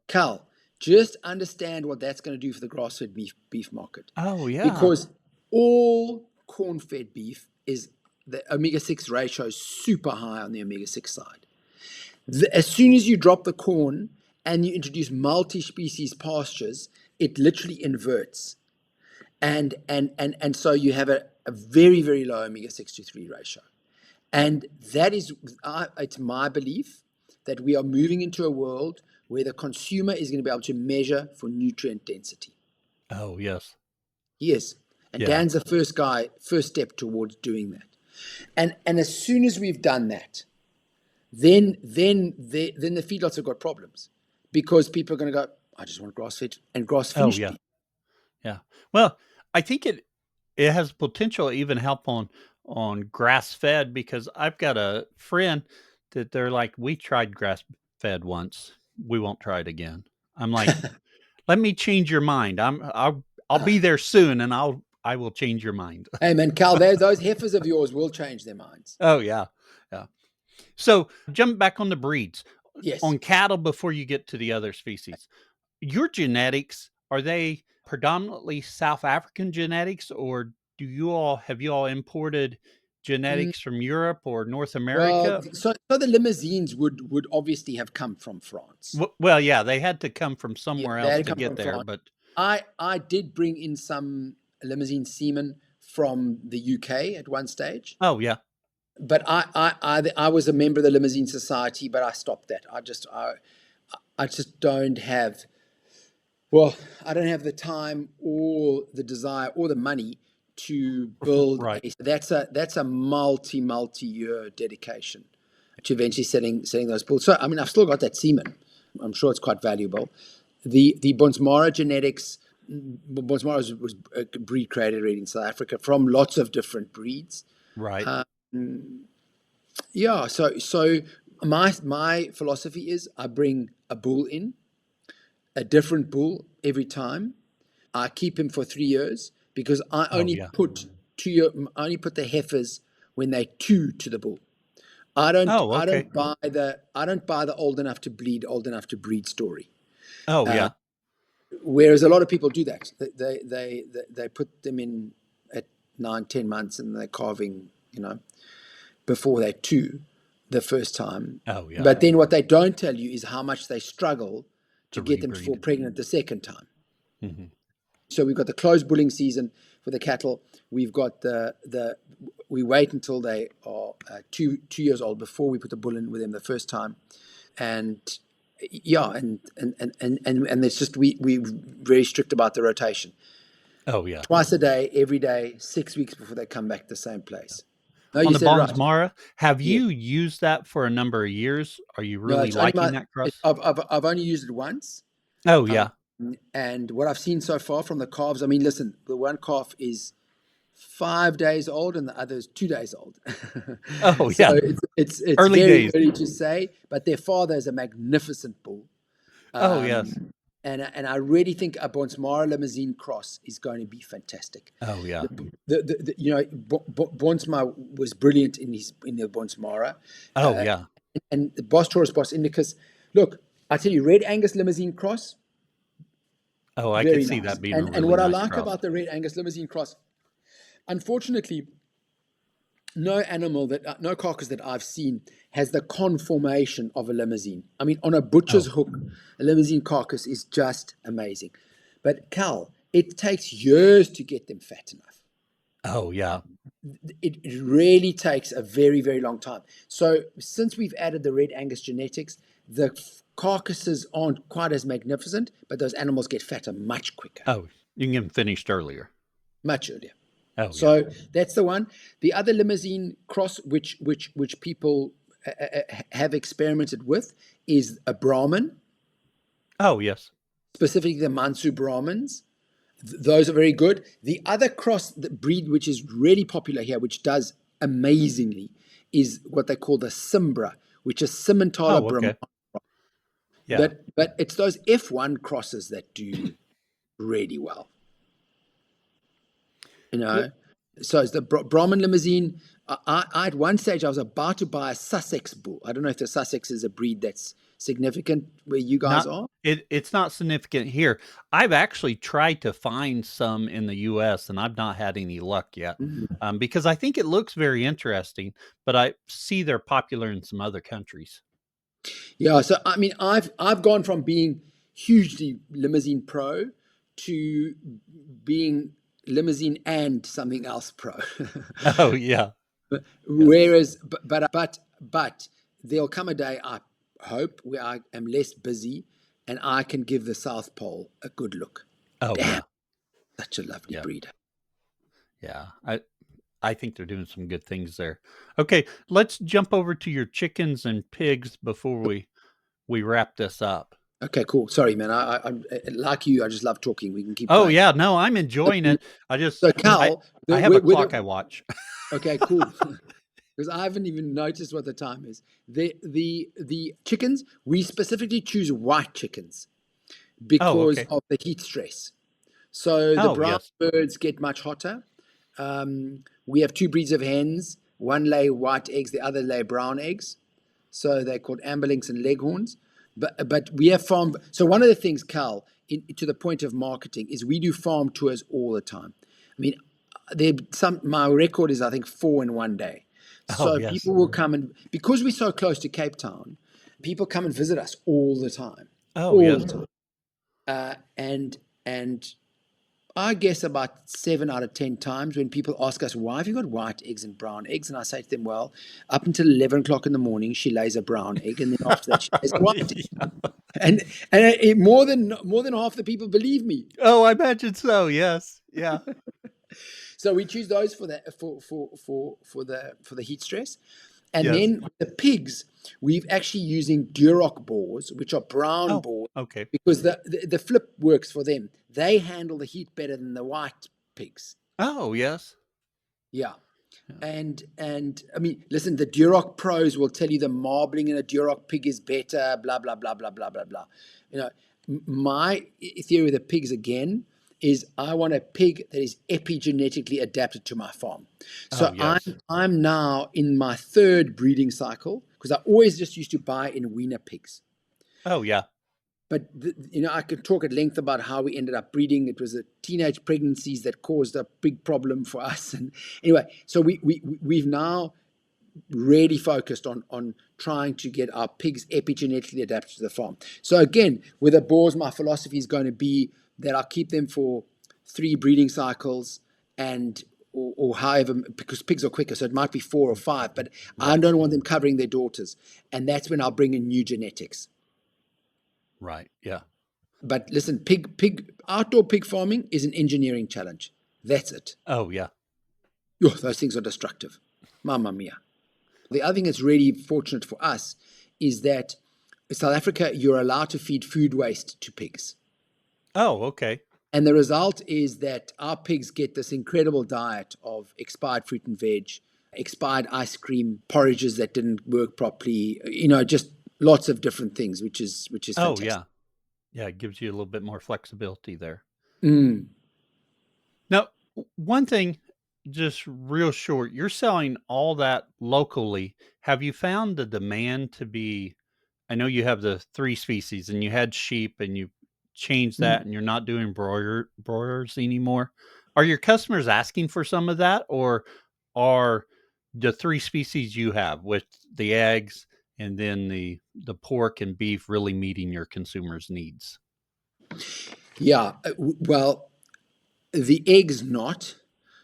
Cal, just understand what that's going to do for the grass-fed beef market. Oh, yeah. Because all corn-fed beef is the omega-6 ratio is super high on the omega-6 side. As soon as you drop the corn and you introduce multi-species pastures, it literally inverts. And so you have a very, very low omega-6 to 3 ratio. And that is, it's my belief that we are moving into a world where the consumer is going to be able to measure for nutrient density. Oh, yes. He is. And Yeah. Dan's the first step towards doing that. And as soon as we've done that, then the feedlots have got problems because people are going to go, I just want grass fed and grass Oh, finished yeah. beef. Yeah. Well, I think it has potential to even help on grass fed because I've got a friend that they're like, we tried grass fed once. We won't try it again. I'm like, let me change your mind. I'll be there soon, and I will change your mind. Hey man, Cal, those heifers of yours will change their minds. Oh yeah, yeah. So jump back on the breeds Yes. on cattle before you get to the other species. Your genetics, are they predominantly South African genetics, or have you all imported Mm, genetics from Europe or North well, America? so the limousines would obviously have come from France. Well, yeah, they had to come from Yeah, somewhere they else had to to come get from there, France. but I did bring in some limousine semen from the UK at one stage, oh yeah. but I was a member of the Limousine Society, but I stopped that. I just don't have. Well, I don't have the time or the desire or the money to build Right. a. That's a multi-year dedication to eventually selling those bulls. So I mean, I've still got that semen. I'm sure it's quite valuable. The Bonsmara genetics. Bonsmara was a breed created already in South Africa from lots of different breeds. Right. Yeah. So my philosophy is I bring a bull in, a different bull every time. I keep him for 3 years because Oh yeah. I only put the heifers when they two to the bull. I don't Oh, I okay. don't buy the I don't buy the old enough to breed story. Oh yeah. Whereas a lot of people do that. They put them in at 9, 10 months and they're calving, before they two the first time. Oh yeah. But then what they don't tell you is how much they struggle to To get them to fall rebreed. pregnant the second time. Hmm. So we've got the closed bulling season for the cattle. We've got we wait until they are 2 years old before we put the bull in with them the first time, and yeah, and it's just we're very strict about the rotation. Oh yeah. Twice a day, every day, 6 weeks before they come back to the same place. No, On you the said it right. Bonsmara, have Yeah. you used that for a number of years? Are you No, really it's only liking that cross? I've only used it once. Oh Um, yeah. and what I've seen so far from the calves, I mean, listen, the one calf is 5 days old and the other is 2 days old. Oh So yeah. it's Early very days. early to say, but their father is a magnificent bull. Oh yes. And I really think a Bonsmara Limousine cross is going to be fantastic. Oh yeah. Bonsmara was brilliant in the Bonsmara, Oh yeah. and the Boss Taurus Boss Indicus. Look, I tell you, Red Angus Limousine cross, Oh, I could very see nice. that being a And really what I nice like cross. about the Red Angus Limousine cross, unfortunately, no carcass that I've seen has the conformation of a limousine. I mean, on a butcher's Oh. hook, a limousine carcass is just amazing. But Cal, it takes years to get them fat enough. Oh yeah. It really takes a very, very long time. So since we've added the Red Angus genetics, the carcasses aren't quite as magnificent, but those animals get fatter much quicker, Oh, you can get them finished earlier. much earlier. Oh yeah. So that's the one. The other limousine cross, which people have experimented with, is a Brahmin, Oh yes. specifically the Mansu Brahmins. Those are very good. The other cross the breed, which is really popular here, which does amazingly, is what they call the Simbra, which is Simmentaler Oh Brahman. okay. Yeah. But it's those F1 crosses that do really well. You know, so it's the Brahman limousine. I at one stage I was about to buy a Sussex bull. I don't know if the Sussex is a breed that's significant where you guys Not are. it's not significant here. I've actually tried to find some in the US and I've not had any luck yet. Because I think it looks very interesting, but I see they're popular in some other countries. Yeah, so I mean, I've gone from being hugely limousine pro to being limousine and something else pro. Oh yeah. Yeah. Whereas, but there'll come a day, I hope, where I am less busy and I can give the South Pole a good look. Oh Damn, yeah. such a lovely Yeah. breeder. Yeah. I think they're doing some good things there. Okay, let's jump over to your chickens and pigs before we wrap this up. Okay, cool. Sorry, man. I like you. I just love talking. We can keep Oh going. yeah, no, I'm enjoying it. So, I Cal, I have a clock I watch. okay, cool. Because I haven't even noticed what the time is. The chickens, we specifically choose white chickens Oh, because okay. of the heat stress. So the Oh, brown yes. birds get much hotter. We have two breeds of hens. One lay white eggs, the other lay brown eggs. So they're called amberlinks and leghorns. But we have farm. So one of the things, Cal, to the point of marketing, is we do farm tours all the time. I mean, my record is I think 4 in one day. Oh, So yes. people will come, and because we're so close to Cape Town, people come and visit us Oh, all the yes. time. And I guess about 7 out of 10 times when people ask us, why have you got white eggs and brown eggs? And I say to them, well, up until 11 o'clock in the morning, she lays a brown egg. And then after that, she lays a white egg. Yeah. And more than half the people believe me. Oh, I imagine so. Yes. Yeah. So we choose those for the heat stress. And Yes. then the pigs, we've actually using Duroc boars, which are brown Oh, boars, okay. because the flip works for them. They handle the heat better than the white pigs. Oh, yes. Yeah. Yeah. And I mean, listen, the Duroc pros will tell you the marbling in a Duroc pig is better, blah, blah, blah, blah, blah, blah, blah. You know, my theory of the pigs again is I want a pig that is epigenetically adapted to my farm. Oh, So yes. I'm now in my third breeding cycle because I always just used to buy in weaner pigs. Oh, yeah. But I could talk at length about how we ended up breeding. It was the teenage pregnancies that caused a big problem for us. And anyway, so we've now really focused on trying to get our pigs epigenetically adapted to the farm. So again, with the boars, my philosophy is going to be that I'll keep them for 3 breeding cycles or however, because pigs are quicker, so it might be 4 or 5, but I Right. don't want them covering their daughters. And that's when I'll bring in new genetics. Right. Yeah. But listen, outdoor pig farming is an engineering challenge. That's it. Oh, yeah. Oh, those things are destructive. Mamma mia. The other thing that's really fortunate for us is that in South Africa, you're allowed to feed food waste to pigs. Oh, okay. And the result is that our pigs get this incredible diet of expired fruit and veg, expired ice cream, porridges that didn't work properly, just lots of different things, which is Oh, fantastic. yeah. Yeah. It gives you a little bit more flexibility there. Mm. Now, one thing, just real short, you're selling all that locally. Have you found the demand to be? I know you have the 3 species and you had sheep and you changed that Mm. and you're not doing broilers anymore. Are your customers asking for some of that, or are the 3 species you have with the eggs and then the pork and beef really meeting your consumers' needs? Yeah. Well, the eggs not.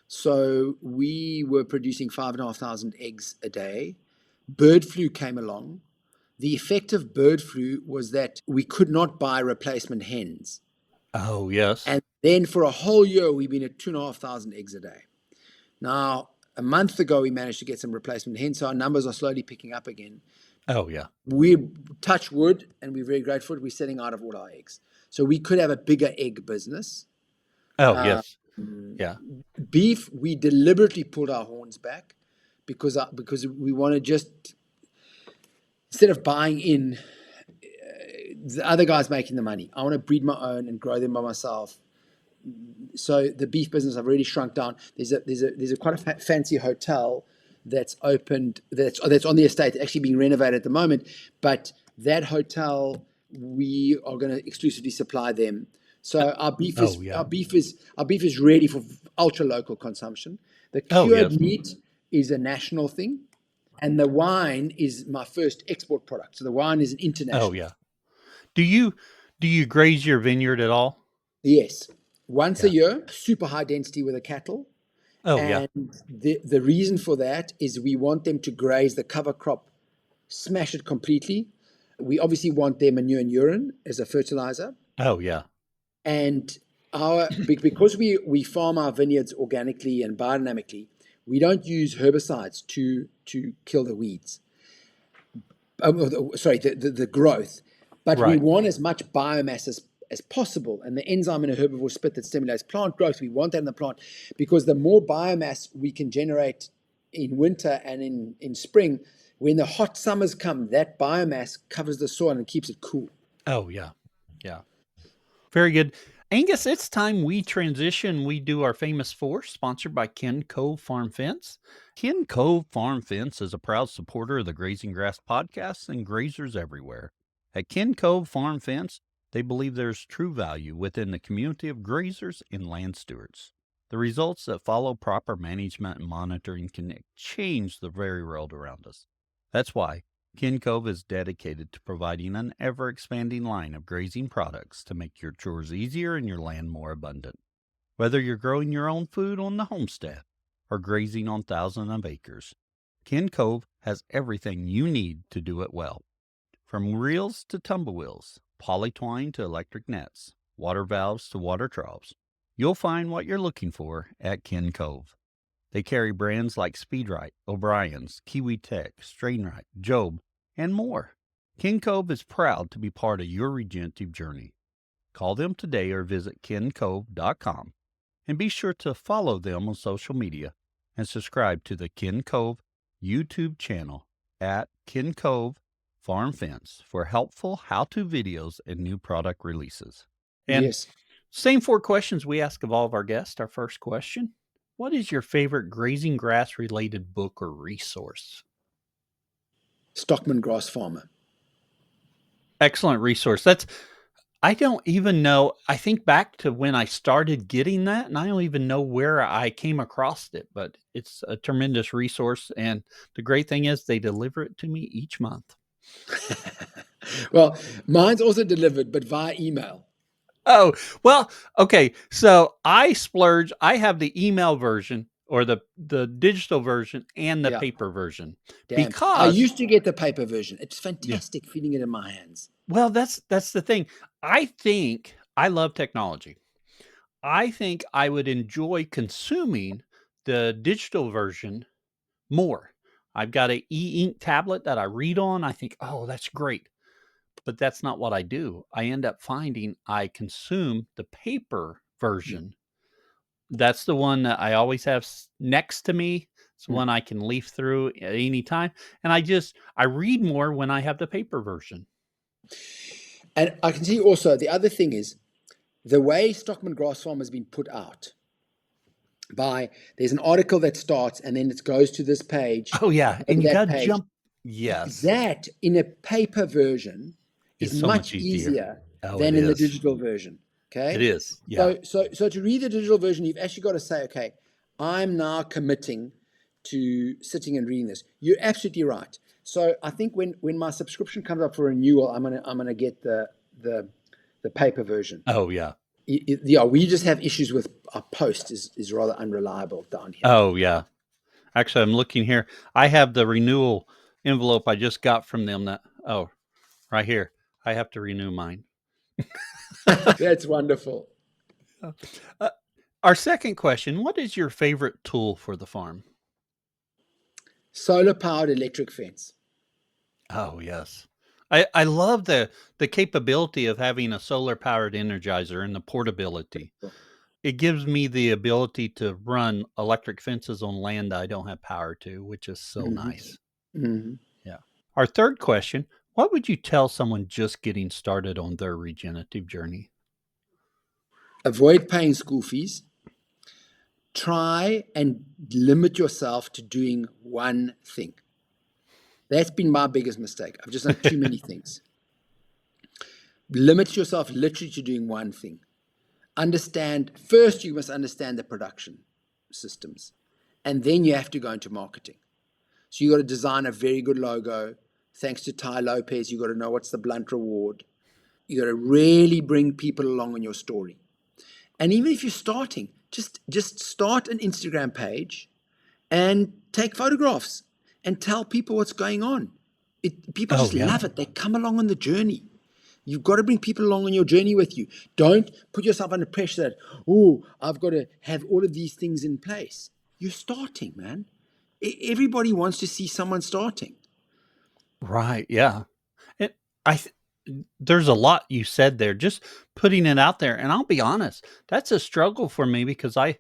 So we were producing 5,500 eggs a day. Bird flu came along. The effect of bird flu was that we could not buy replacement hens. Oh, yes. And then for a whole year, we've been at 2,500 eggs a day. Now, a month ago, we managed to get some replacement hens, so our numbers are slowly picking up again. Oh, yeah. We touch wood, and we're very grateful. We're selling out of all our eggs. So we could have a bigger egg business. Oh, Uh, yes. Yeah. Beef, we deliberately pulled our horns back because we want to just, instead of buying in, the other guy's making the money. I want to breed my own and grow them by myself. So the beef business I've really shrunk down. There's a quite a fancy hotel that's opened that's on the estate, actually being renovated at the moment. But that hotel, we are going to exclusively supply them. So our beef is Oh, yeah. our beef is our beef is ready for ultra local consumption. The Oh, cured yes. meat is a national thing, and the wine is my first export product. So the wine is an Oh, international yeah. thing. Do you graze your vineyard at all? Yes, once a Yeah. year, super high density with the cattle. Oh, yeah. And the reason for that is we want them to graze the cover crop, smash it completely. We obviously want their manure and urine as a fertilizer. Oh, yeah. And because we farm our vineyards organically and biodynamically, we don't use herbicides to kill the weeds. Sorry, the growth. But we Right. want as much biomass as possible. And the enzyme in a herbivore spit that stimulates plant growth, we want that in the plant because the more biomass we can generate in winter and in spring, when the hot summers come, that biomass covers the soil and keeps it cool. Oh, yeah. Yeah. Very good. Angus, it's time we transition. We do our famous four, sponsored by Ken Cove Farm Fence. Ken Cove Farm Fence is a proud supporter of the Grazing Grass podcasts and grazers everywhere. At Ken Cove Farm Fence, they believe there's true value within the community of grazers and land stewards. The results that follow proper management and monitoring can change the very world around us. That's why Ken Cove is dedicated to providing an ever-expanding line of grazing products to make your chores easier and your land more abundant. Whether you're growing your own food on the homestead or grazing on thousands of acres, Ken Cove has everything you need to do it well. From reels to tumblewheels, polytwine to electric nets, water valves to water troughs, you'll find what you're looking for at Ken Cove. They carry brands like Speedrite, O'Brien's, Kiwi Tech, Strainrite, Job, and more. Ken Cove is proud to be part of your regenerative journey. Call them today or visit kencove.com, and be sure to follow them on social media and subscribe to the Ken Cove YouTube channel at Ken Cove Farm Fence for helpful how-to videos and new product releases. And Yes. same four questions we ask of all of our guests. Our first question: what is your favorite grazing grass related book or resource? Stockman Grass Farmer. Excellent resource. I don't even know. I think back to when I started getting that, and I don't even know where I came across it, but it's a tremendous resource. And the great thing is they deliver it to me each month. Well, mine's also delivered, but via email. Oh, well, okay. So I splurge. I have the email version or the digital version and the paper version. Damn. Because I used to get the paper version. It's fantastic feeling it in my hands. Well, that's the thing. I think I love technology. I think I would enjoy consuming the digital version more. I've got an e-ink tablet that I read on. I think, oh, that's great. But that's not what I do. I end up finding I consume the paper version. That's the one that I always have next to me. It's the one I can leaf through at any time. And I read more when I have the paper version. And I can see also the other thing is the way Stockman Grass Farm has been put out there's an article that starts and then it goes to this page. Oh yeah, and you that got to page. jump. Yes, That in a paper version is so much easier Oh, than it in the is. digital version. Okay, It is. Yeah. So to read the digital version, you've actually got to say, okay, I'm now committing to sitting and reading this. You're absolutely right. So I think when my subscription comes up for renewal, I'm gonna get the paper version. Oh yeah. Yeah, we just have issues with our post is rather unreliable down here. Oh yeah. Actually, I'm looking here. I have the renewal envelope I just got from them. Right here. I have to renew mine. That's wonderful. Our second question: what is your favorite tool for the farm? Solar powered electric fence. Oh yes. I love the capability of having a solar powered energizer and the portability. It gives me the ability to run electric fences on land I don't have power to, which is so nice. Mm-hmm. Yeah. Our third question: what would you tell someone just getting started on their regenerative journey? Avoid paying school fees. Try and limit yourself to doing one thing. That's been my biggest mistake. I've just done too many things. Limit yourself literally to doing one thing. First you must understand the production systems, and then you have to go into marketing. So you got to design a very good logo. Thanks to Tai Lopez, you got to know what's the blunt reward. You got to really bring people along on your story. And even if you're starting, just start an Instagram page and take photographs and tell people what's going on. People just love it. They come along on the journey. You've got to bring people along on your journey with you. Don't put yourself under pressure that, I've got to have all of these things in place. You're starting, man. Everybody wants to see someone starting. Right. Yeah. There's a lot you said there, just putting it out there. And I'll be honest, that's a struggle for me because I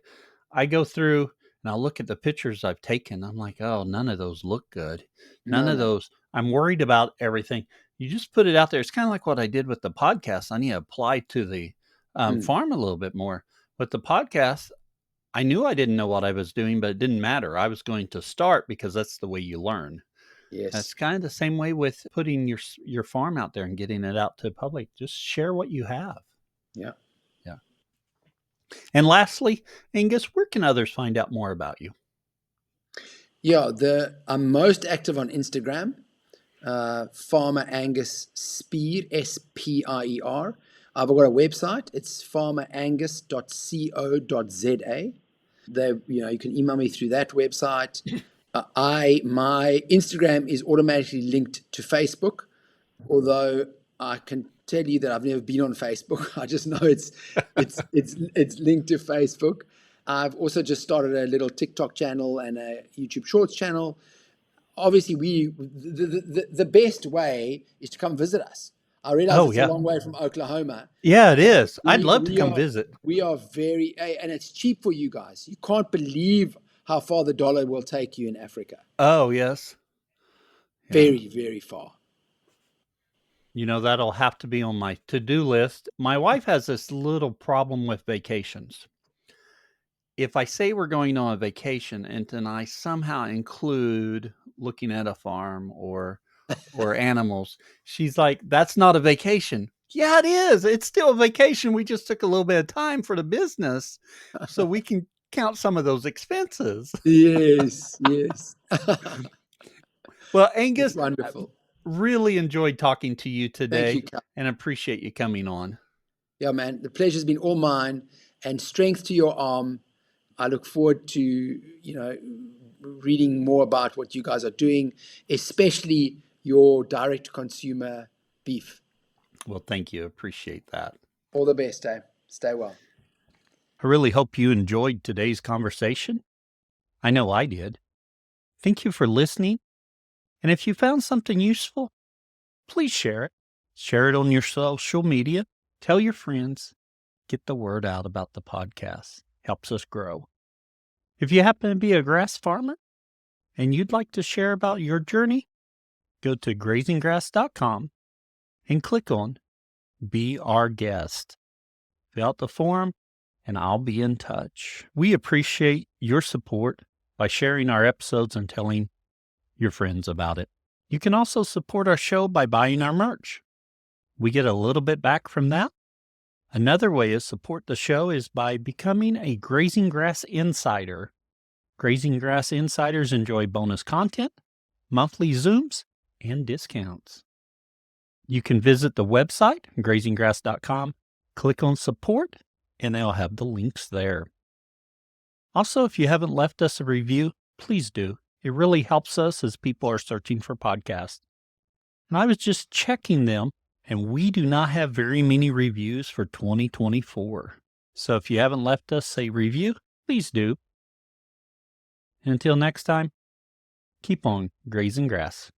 go through and I'll look at the pictures I've taken. I'm like, oh, none of those look good. None of those. I'm worried about everything. You just put it out there. It's kind of like what I did with the podcast. I need to apply to farm a little bit more. With the podcast, I knew I didn't know what I was doing, but it didn't matter. I was going to start because that's the way you learn. Yes. That's kind of the same way with putting your farm out there and getting it out to the public. Just share what you have. Yeah. Yeah. And lastly, Angus, where can others find out more about you? Yeah, I'm most active on Instagram, Farmer Angus Spier, Spier. I've got a website. It's farmerangus.co.za. You can email me through that website. My Instagram is automatically linked to Facebook, although I can tell you that I've never been on Facebook. I just know it's linked to Facebook. I've also just started a little TikTok channel and a YouTube Shorts channel. Obviously, the best way is to come visit us. I realize it's a long way from Oklahoma. Yeah, it is. I'd love to come visit. We are and it's cheap for you guys. You can't believe how far the dollar will take you in Africa. Oh, yes. Yeah. Very, very far. That'll have to be on my to-do list. My wife has this little problem with vacations. If I say we're going on a vacation and then I somehow include looking at a farm or animals, she's like, that's not a vacation. Yeah, it is. It's still a vacation. We just took a little bit of time for the business so we can count some of those expenses. Yes. Well, Angus, it's wonderful. Really enjoyed talking to you today. Thank you, and appreciate you coming on. Yeah, man. The pleasure's been all mine, and strength to your arm. I look forward to, reading more about what you guys are doing, especially your direct-to-consumer beef. Well, thank you. Appreciate that. All the best, eh? Stay well. I really hope you enjoyed today's conversation. I know I did. Thank you for listening. And if you found something useful, please share it. Share it on your social media. Tell your friends. Get the word out about the podcast. Helps us grow. If you happen to be a grass farmer and you'd like to share about your journey, go to grazinggrass.com and click on Be Our Guest. Fill out the form and I'll be in touch. We appreciate your support by sharing our episodes and telling your friends about it. You can also support our show by buying our merch. We get a little bit back from that. Another way to support the show is by becoming a Grazing Grass Insider. Grazing Grass Insiders enjoy bonus content, monthly Zooms, and discounts. You can visit the website, grazinggrass.com, click on support, and they'll have the links there. Also, if you haven't left us a review, please do. It really helps us as people are searching for podcasts. And I was just checking them, and we do not have very many reviews for 2024. So if you haven't left us a review, please do. And until next time, keep on grazing grass.